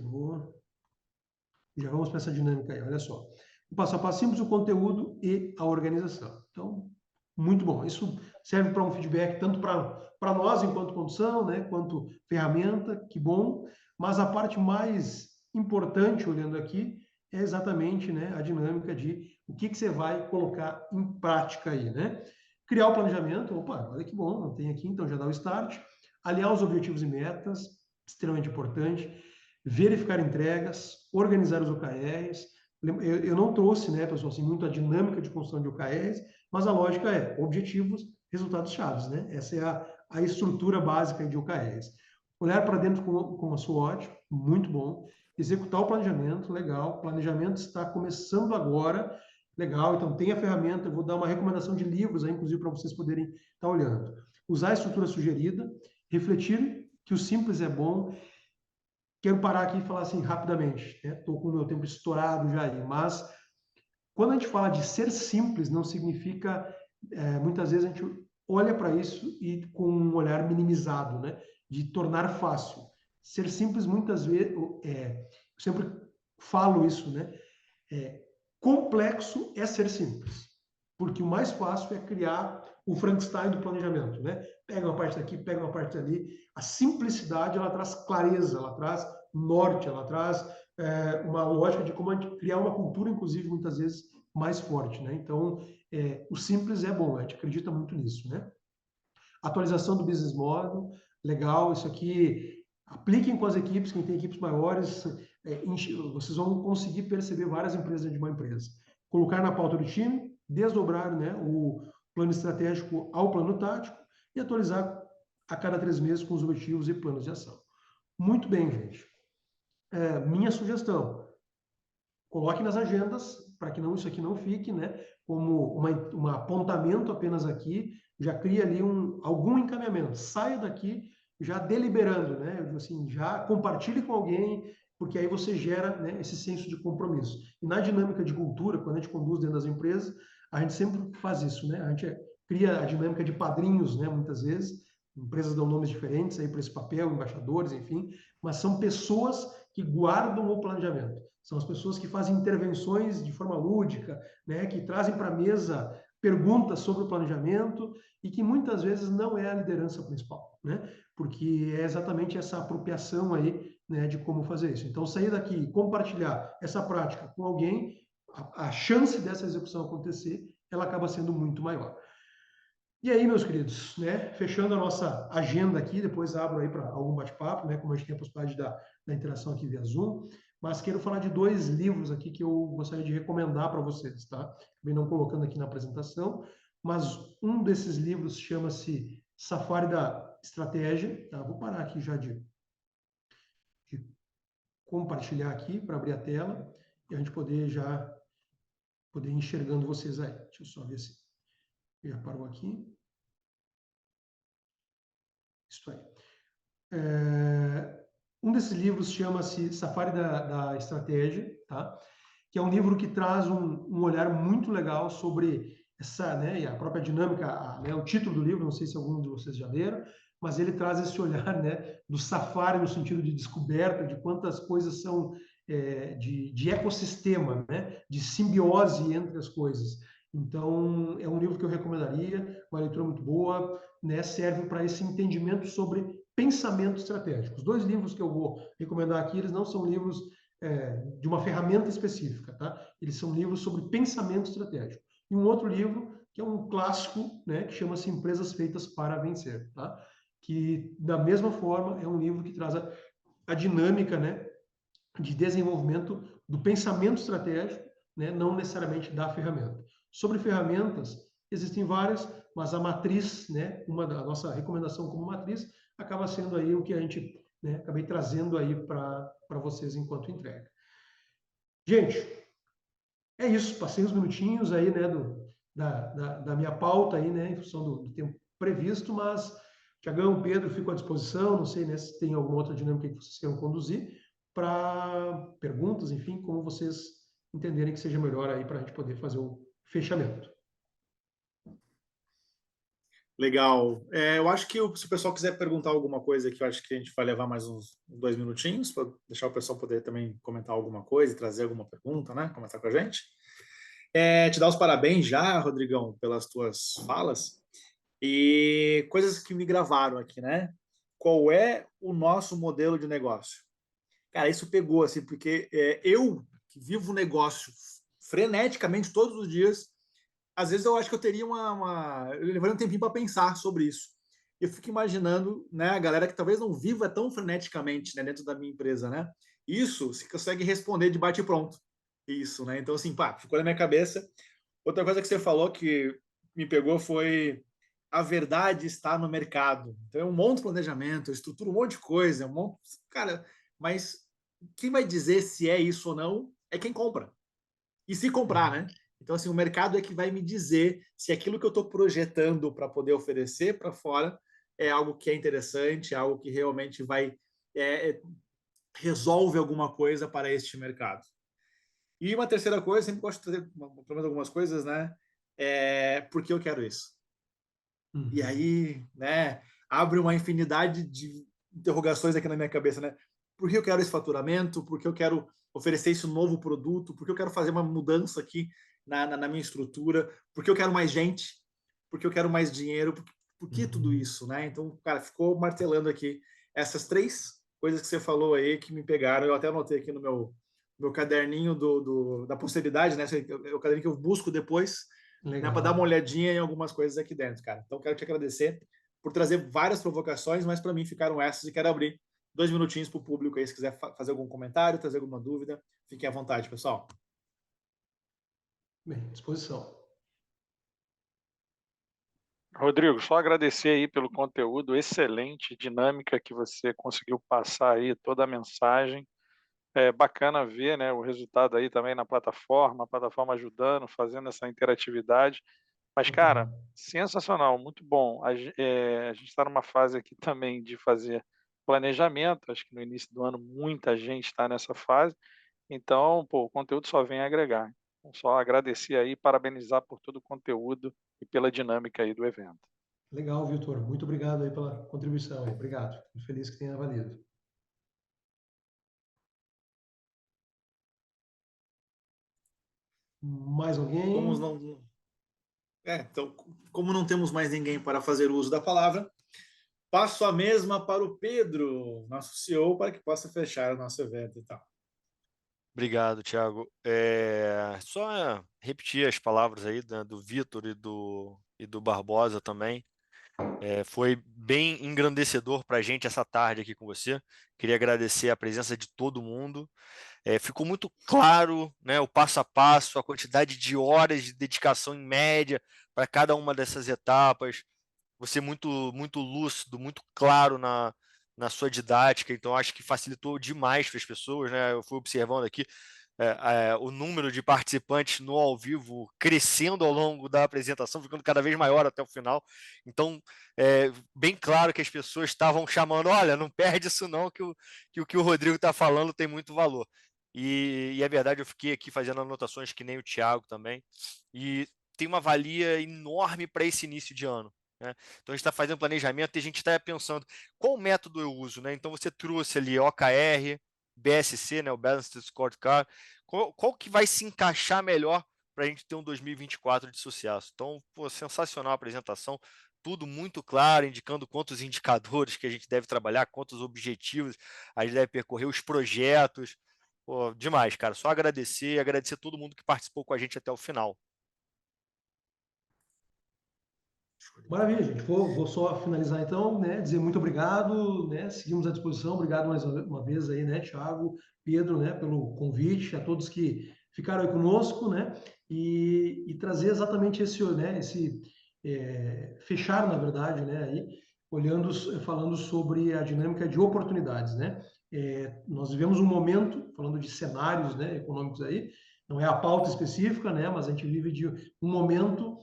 Já vamos para essa dinâmica aí, olha só. O passo a passo simples, o conteúdo e a organização. Então, muito bom. Isso serve para um feedback tanto para nós enquanto condução, né, quanto ferramenta, que bom. Mas a parte mais importante, olhando aqui, é exatamente, né, a dinâmica de o que você vai colocar em prática aí, né? Criar o planejamento, opa, olha que bom, não tem aqui, então já dá o start. Alinhar os objetivos e metas, extremamente importante. Verificar entregas, organizar os OKRs. Eu não trouxe, né, pessoal, assim, muito a dinâmica de construção de OKRs, mas a lógica é objetivos, resultados chaves, né? Essa é a estrutura básica de OKRs. Olhar para dentro com a SWOT, muito bom. Executar o planejamento, legal. O planejamento está começando agora, legal. Então, tem a ferramenta, eu vou dar uma recomendação de livros aí, inclusive, para vocês poderem estar olhando. Usar a estrutura sugerida, refletir que o simples é bom. Quero parar aqui e falar assim rapidamente, né? Estou com o meu tempo estourado já aí, mas quando a gente fala de ser simples, não significa, muitas vezes a gente olha para isso e com um olhar minimizado, né? De tornar fácil. Ser simples, muitas vezes, eu sempre falo isso, né? Complexo é ser simples, porque o mais fácil é criar o Frankenstein do planejamento, né? Pega uma parte daqui, pega uma parte ali. A simplicidade, ela traz clareza, ela traz norte, ela traz uma lógica de como a gente criar uma cultura, inclusive, muitas vezes, mais forte, né? Então, o simples é bom, a gente acredita muito nisso, né? Atualização do business model, legal, isso aqui, apliquem com as equipes, quem tem equipes maiores, vocês vão conseguir perceber várias empresas dentro de uma empresa. Colocar na pauta do time, desdobrar, né, o plano estratégico ao plano tático e atualizar a cada 3 meses com os objetivos e planos de ação. Muito bem, gente. Minha sugestão, coloque nas agendas, para que isso aqui não fique, né, como um apontamento apenas aqui, já cria ali algum encaminhamento. Saia daqui já deliberando, né, assim, já compartilhe com alguém, porque aí você gera, né, esse senso de compromisso. E na dinâmica de cultura, quando a gente conduz dentro das empresas, a gente sempre faz isso, né? A gente cria a dinâmica de padrinhos, né, muitas vezes. Empresas dão nomes diferentes aí para esse papel, embaixadores, enfim, mas são pessoas que guardam o planejamento. São as pessoas que fazem intervenções de forma lúdica, né, que trazem para a mesa perguntas sobre o planejamento e que muitas vezes não é a liderança principal, né? Porque é exatamente essa apropriação aí, né, de como fazer isso. Então, sair daqui e compartilhar essa prática com alguém, a chance dessa execução acontecer, ela acaba sendo muito maior. E aí, meus queridos, né, fechando a nossa agenda aqui, depois abro aí para algum bate-papo, né, como a gente tem a possibilidade da interação aqui via Zoom, mas quero falar de 2 livros aqui que eu gostaria de recomendar para vocês, tá? Acabei não colocando aqui na apresentação, mas um desses livros chama-se Safari da Estratégia, tá? Vou parar aqui já de compartilhar aqui para abrir a tela e a gente poder ir enxergando vocês aí. Deixa eu só ver se já parou aqui. Isso aí. Um desses livros chama-se Safari da Estratégia, tá? Que é um livro que traz um olhar muito legal sobre essa, né, e a própria dinâmica, né, o título do livro, não sei se algum de vocês já leram, mas ele traz esse olhar, né, do safari no sentido de descoberta, de quantas coisas são de ecossistema, né, de simbiose entre as coisas. Então, é um livro que eu recomendaria, uma leitura muito boa, né, serve para esse entendimento sobre pensamento estratégico. Os 2 livros que eu vou recomendar aqui, eles não são livros de uma ferramenta específica, tá? Eles são livros sobre pensamento estratégico. E um outro livro, que é um clássico, né, que chama-se Empresas Feitas para Vencer, tá? Que, da mesma forma, é um livro que traz a dinâmica, né, de desenvolvimento do pensamento estratégico, né, não necessariamente da ferramenta. Sobre ferramentas, existem várias, mas a matriz, né, a nossa recomendação como matriz, acaba sendo aí o que a gente, né, acabei trazendo aí para vocês enquanto entrega. Gente, é isso. Passei uns minutinhos aí, né, da minha pauta aí, né, em função do tempo previsto, mas Tiagão, Pedro, fico à disposição. Não sei, né, se tem alguma outra dinâmica que vocês queiram conduzir para perguntas, enfim, como vocês entenderem que seja melhor aí para a gente poder fazer o fechamento. Legal. Eu acho que se o pessoal quiser perguntar alguma coisa aqui, eu acho que a gente vai levar mais uns 2 minutinhos para deixar o pessoal poder também comentar alguma coisa, trazer alguma pergunta, né? Comentar com a gente. Te dar os parabéns já, Rodrigão, pelas tuas falas e coisas que me gravaram aqui, né? Qual é o nosso modelo de negócio? Cara, isso pegou, assim, porque eu que vivo o negócio freneticamente todos os dias, às vezes eu acho que eu teria eu levaria um tempinho para pensar sobre isso. Eu fico imaginando, né, a galera que talvez não viva tão freneticamente, né, dentro da minha empresa, né? Isso se consegue responder de bate pronto. Isso, né? Então assim, pá, ficou na minha cabeça. Outra coisa que você falou que me pegou foi a verdade está no mercado. Então eu monto planejamento, eu estruturo um monte de coisa, eu monto, cara, mas quem vai dizer se é isso ou não é quem compra. E se comprar, né? Então, assim, o mercado é que vai me dizer se aquilo que eu estou projetando para poder oferecer para fora é algo que é interessante, é algo que realmente vai resolve alguma coisa para este mercado. E uma terceira coisa, sempre gosto de trazer pelo menos algumas coisas, né? Por que eu quero isso? Uhum. E aí, né, abre uma infinidade de interrogações aqui na minha cabeça, né? Por que eu quero esse faturamento? Por que eu quero oferecer esse novo produto? Por que eu quero fazer uma mudança aqui na minha estrutura? Por que eu quero mais gente? Por que eu quero mais dinheiro? Por que tudo isso, né? Então, cara, ficou martelando aqui essas 3 coisas que você falou aí que me pegaram. Eu até anotei aqui no meu caderninho da posteridade, né? É o caderninho que eu busco depois, né, para dar uma Legal. olhadinha em algumas coisas aqui dentro, cara. Então, quero te agradecer por trazer várias provocações, mas para mim ficaram essas e quero abrir 2 minutinhos para o público aí, se quiser fazer algum comentário, trazer alguma dúvida, fiquem à vontade, pessoal. Bem, disposição. Rodrigo, só agradecer aí pelo conteúdo excelente, dinâmica que você conseguiu passar aí, toda a mensagem. É bacana ver, né, o resultado aí também na plataforma, a plataforma ajudando, fazendo essa interatividade. Mas, cara, sensacional, muito bom. A gente está numa fase aqui também de fazer planejamento. Acho que no início do ano muita gente está nessa fase. Então, pô, o conteúdo só vem agregar. Então, só agradecer aí, parabenizar por todo o conteúdo e pela dinâmica aí do evento. Legal, Vitor. Muito obrigado aí pela contribuição. Aí. Obrigado. Fico feliz que tenha valido. Mais Como alguém? não, então, como não temos mais ninguém para fazer uso da palavra, passo a mesma para o Pedro, nosso CEO, para que possa fechar o nosso evento e tal. Obrigado, Thiago. Só repetir as palavras aí do Vitor e do Barbosa também. Foi bem engrandecedor para a gente essa tarde aqui com você. Queria agradecer a presença de todo mundo. Ficou muito claro, né, o passo a passo, a quantidade de horas de dedicação em média para cada uma dessas etapas. Você muito lúcido, muito claro na sua didática, então acho que facilitou demais para as pessoas, né? Eu fui observando aqui o número de participantes no ao vivo crescendo ao longo da apresentação, ficando cada vez maior até o final. Então, bem claro que as pessoas estavam chamando, olha, não perde isso não, que o que o Rodrigo está falando tem muito valor. E é verdade, eu fiquei aqui fazendo anotações que nem o Thiago também, e tem uma valia enorme para esse início de ano, né? Então a gente está fazendo planejamento e a gente está pensando qual método eu uso, né? Então você trouxe ali OKR, BSC, né, o Balanced Scorecard, qual que vai se encaixar melhor para a gente ter um 2024 de sucesso? Então, pô, sensacional a apresentação, tudo muito claro, indicando quantos indicadores que a gente deve trabalhar, quantos objetivos a gente deve percorrer, os projetos. Pô, demais, cara. Só agradecer e agradecer todo mundo que participou com a gente até o final. Maravilha, gente. Vou só finalizar então, né? Dizer muito obrigado, né? Seguimos à disposição. Obrigado mais uma vez aí, né, Thiago, Pedro, né, pelo convite, a todos que ficaram aí conosco, né? E trazer exatamente esse, né, fechar, na verdade, né, aí, olhando, falando sobre a dinâmica de oportunidades, né? Nós vivemos um momento, falando de cenários, né, econômicos aí, não é a pauta específica, né, mas a gente vive de um momento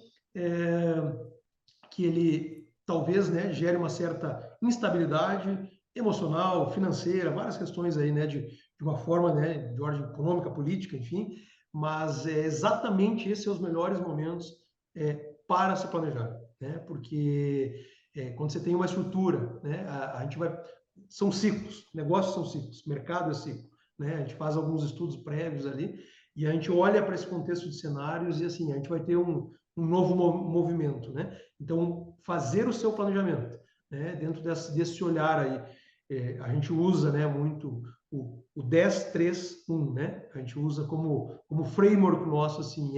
que ele talvez, né, gere uma certa instabilidade emocional, financeira, várias questões aí, né, de uma forma, né, de ordem econômica, política, enfim, mas exatamente esses são os melhores momentos para se planejar, né, porque quando você tem uma estrutura, né, a gente vai, são ciclos, negócios são ciclos, mercado é ciclo, né, a gente faz alguns estudos prévios ali e a gente olha para esse contexto de cenários e assim, a gente vai ter um novo movimento, né? Então, fazer o seu planejamento, né? Dentro desse olhar aí, a gente usa, né, muito o 10-3-1, né? A gente usa como framework nosso, assim,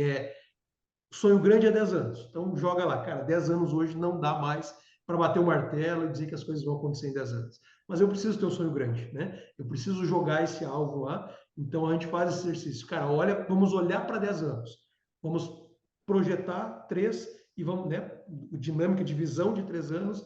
sonho grande é 10 anos. Então, joga lá, cara, 10 anos hoje não dá mais para bater o martelo e dizer que as coisas vão acontecer em 10 anos. Mas eu preciso ter um sonho grande, né? Eu preciso jogar esse alvo lá. Então, a gente faz esse exercício. Cara, vamos olhar para 10 anos. Vamos projetar 3 e vamos, né? Dinâmica de visão de 3 anos,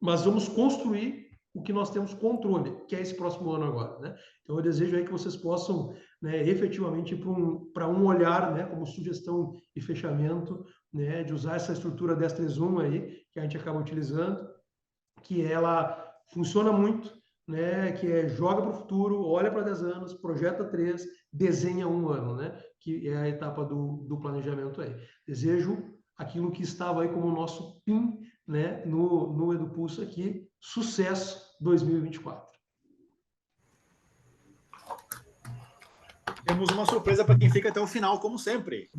mas vamos construir o que nós temos controle, que é esse próximo ano agora, né? Então eu desejo aí que vocês possam, né, efetivamente ir para um olhar, né, como sugestão e fechamento, né, de usar essa estrutura 10-3-1 aí que a gente acaba utilizando, que ela funciona muito, né, que joga para o futuro, olha para 10 anos, projeta 3, desenha um ano, né, que é a etapa do planejamento aí. Desejo aquilo que estava aí como o nosso PIN, né, no EduPulso aqui, sucesso 2024. Temos uma surpresa para quem fica até o final, como sempre.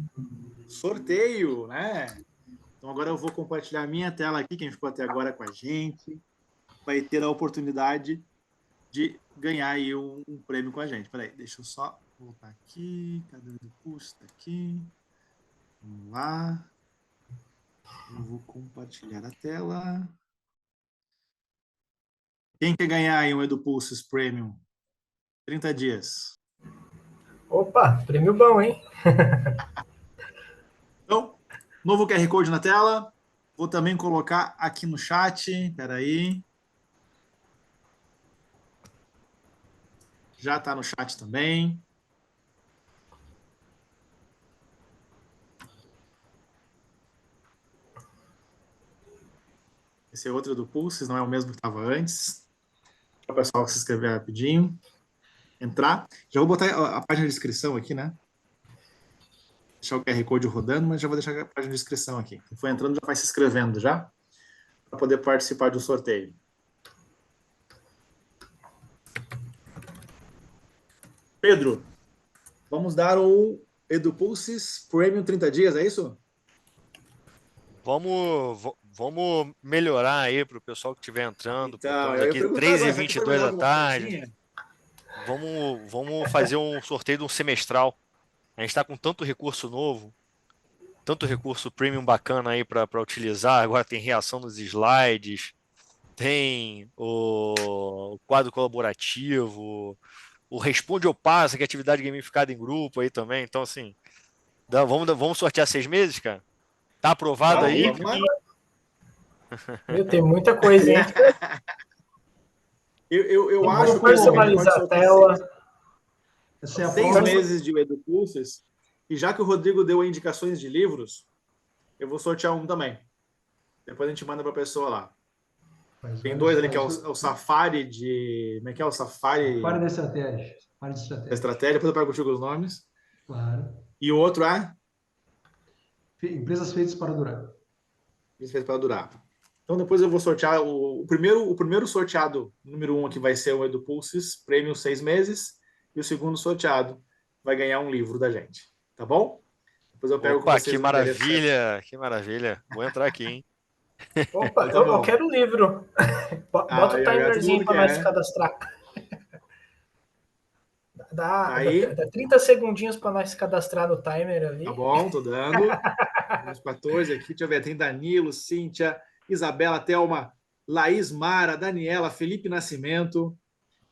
Sorteio, né? Então agora eu vou compartilhar a minha tela aqui, quem ficou até agora com a gente vai ter a oportunidade de ganhar aí um prêmio com a gente. Peraí, deixa eu só voltar aqui. Cadê o EduPulso? Está aqui. Vamos lá. Eu vou compartilhar a tela. Quem quer ganhar aí um EduPulsus Premium? 30 dias. Opa, prêmio bom, hein? Então, novo QR Code na tela. Vou também colocar aqui no chat. Espera aí. Já está no chat também. Esse é outro do Pulses, não é o mesmo que estava antes. Para o pessoal se inscrever rapidinho. Entrar. Já vou botar a página de inscrição aqui, né? Deixar o QR Code rodando, mas já vou deixar a página de inscrição aqui. Quem for entrando já vai se inscrevendo já, para poder participar do sorteio. Pedro, vamos dar o EduPulses Premium 30 dias, é isso? Vamos melhorar aí para o pessoal que estiver entrando. Pô, Então, estamos eu ia aqui perguntar agora, será que pode 3h22 mandar da alguma tarde. coisinha? Vamos fazer um sorteio de um semestral. A gente está com tanto recurso novo, tanto recurso premium bacana aí para utilizar. Agora tem reação nos slides, tem o quadro colaborativo, o Responde ou Passa, que é atividade gamificada em grupo aí também. Então, assim, vamos sortear 6 meses, cara? Tá aprovado Tá, aí? vamos lá. Meu, tem muita coisa, hein? Eu Vamos acho que a gente pode personalizar a sortear tela. Essa é a 6 prova. meses de EduCursos, e já que o Rodrigo deu indicações de livros, eu vou sortear um também. Depois a gente manda para a pessoa lá. Tem 2 ali, que é o Safari de... Como é que é o Safari Safari da estratégia. Safari de da estratégia. estratégia? Depois eu pego contigo os nomes. Claro. E o outro é... Empresas feitas para durar. Isso fez para durar. Então depois eu vou sortear o primeiro sorteado, número 1 aqui vai ser o EduPulses Premium 6 meses, e o segundo sorteado vai ganhar um livro da gente, tá bom? Depois eu pego com Opa, vocês que o endereço certo. maravilha, que maravilha. Vou entrar aqui, hein? Opa, Então tá eu bom. quero o livro. Bota o Todo timerzinho mundo para quer, nós né? se cadastrar. Dá Aí. 30 segundinhos para nós se cadastrar no timer ali. Tá bom, tô dando. Uns 14 aqui, deixa eu ver. Tem Danilo, Cíntia, Isabela, Thelma, Laís Mara, Daniela, Felipe Nascimento,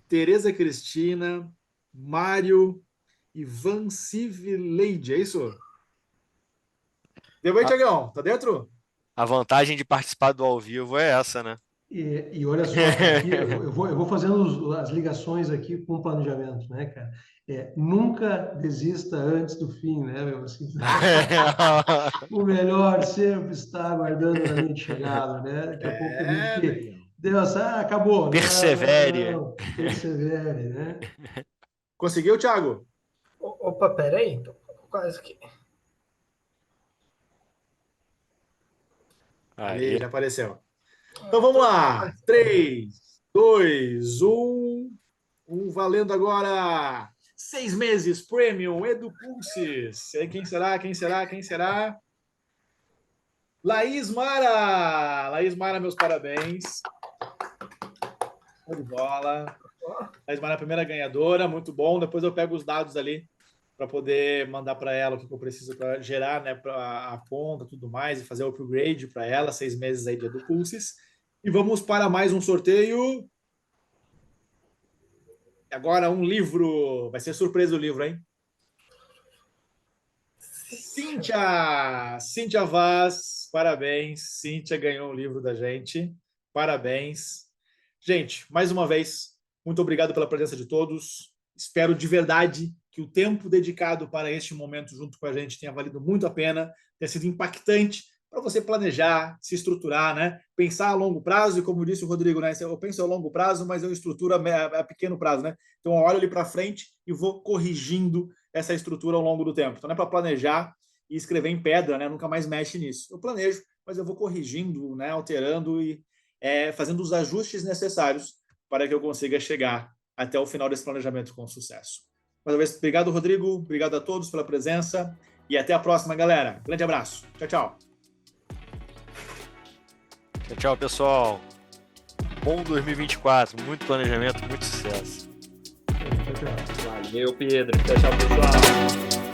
Tereza Cristina, Mário, Ivan Civileide, é isso? Deu aí, Tiagão? Tá dentro? A vantagem de participar do ao vivo é essa, né? E olha só, aqui, eu vou fazendo as ligações aqui com o planejamento, né, cara? Nunca desista antes do fim, né, meu? Assim, o melhor sempre está aguardando na linha de chegada, né? Daqui a pouco diz que Daniel. Deus, acabou. Persevere. Não. Persevere, né? Conseguiu, Thiago? Opa, peraí. Tô quase que... Ali, já apareceu. Então vamos lá. 3, 2, 1. Valendo agora. 6 meses Premium EduPulses. Quem será? Quem será? Quem será? Laís Mara. Laís Mara, meus parabéns. Show de bola. Laís Mara, a primeira ganhadora. Muito bom. Depois eu pego os dados ali para poder mandar para ela o que eu preciso para gerar, né, para a conta, tudo mais, e fazer o upgrade para ela, 6 meses aí de EduPulses. E vamos para mais um sorteio. Agora um livro. Vai ser surpresa o livro, hein? Cíntia Vaz, parabéns. Cíntia ganhou um livro da gente. Parabéns. Gente, mais uma vez, muito obrigado pela presença de todos. Espero de verdade que o tempo dedicado para este momento junto com a gente tenha valido muito a pena, tenha sido impactante para você planejar, se estruturar, né? Pensar a longo prazo, e como disse o Rodrigo, né? Eu penso a longo prazo, mas eu estruturo a pequeno prazo, né? Então eu olho ali para frente e vou corrigindo essa estrutura ao longo do tempo. Então não é para planejar e escrever em pedra, né? Nunca mais mexe nisso. Eu planejo, mas eu vou corrigindo, né? Alterando e fazendo os ajustes necessários para que eu consiga chegar até o final desse planejamento com sucesso. Mais uma vez, obrigado, Rodrigo. Obrigado a todos pela presença. E até a próxima, galera. Grande abraço. Tchau, tchau. Tchau, tchau, pessoal. Bom 2024. Muito planejamento, muito sucesso. Tchau, tchau. Valeu, Pedro. Tchau, tchau, pessoal.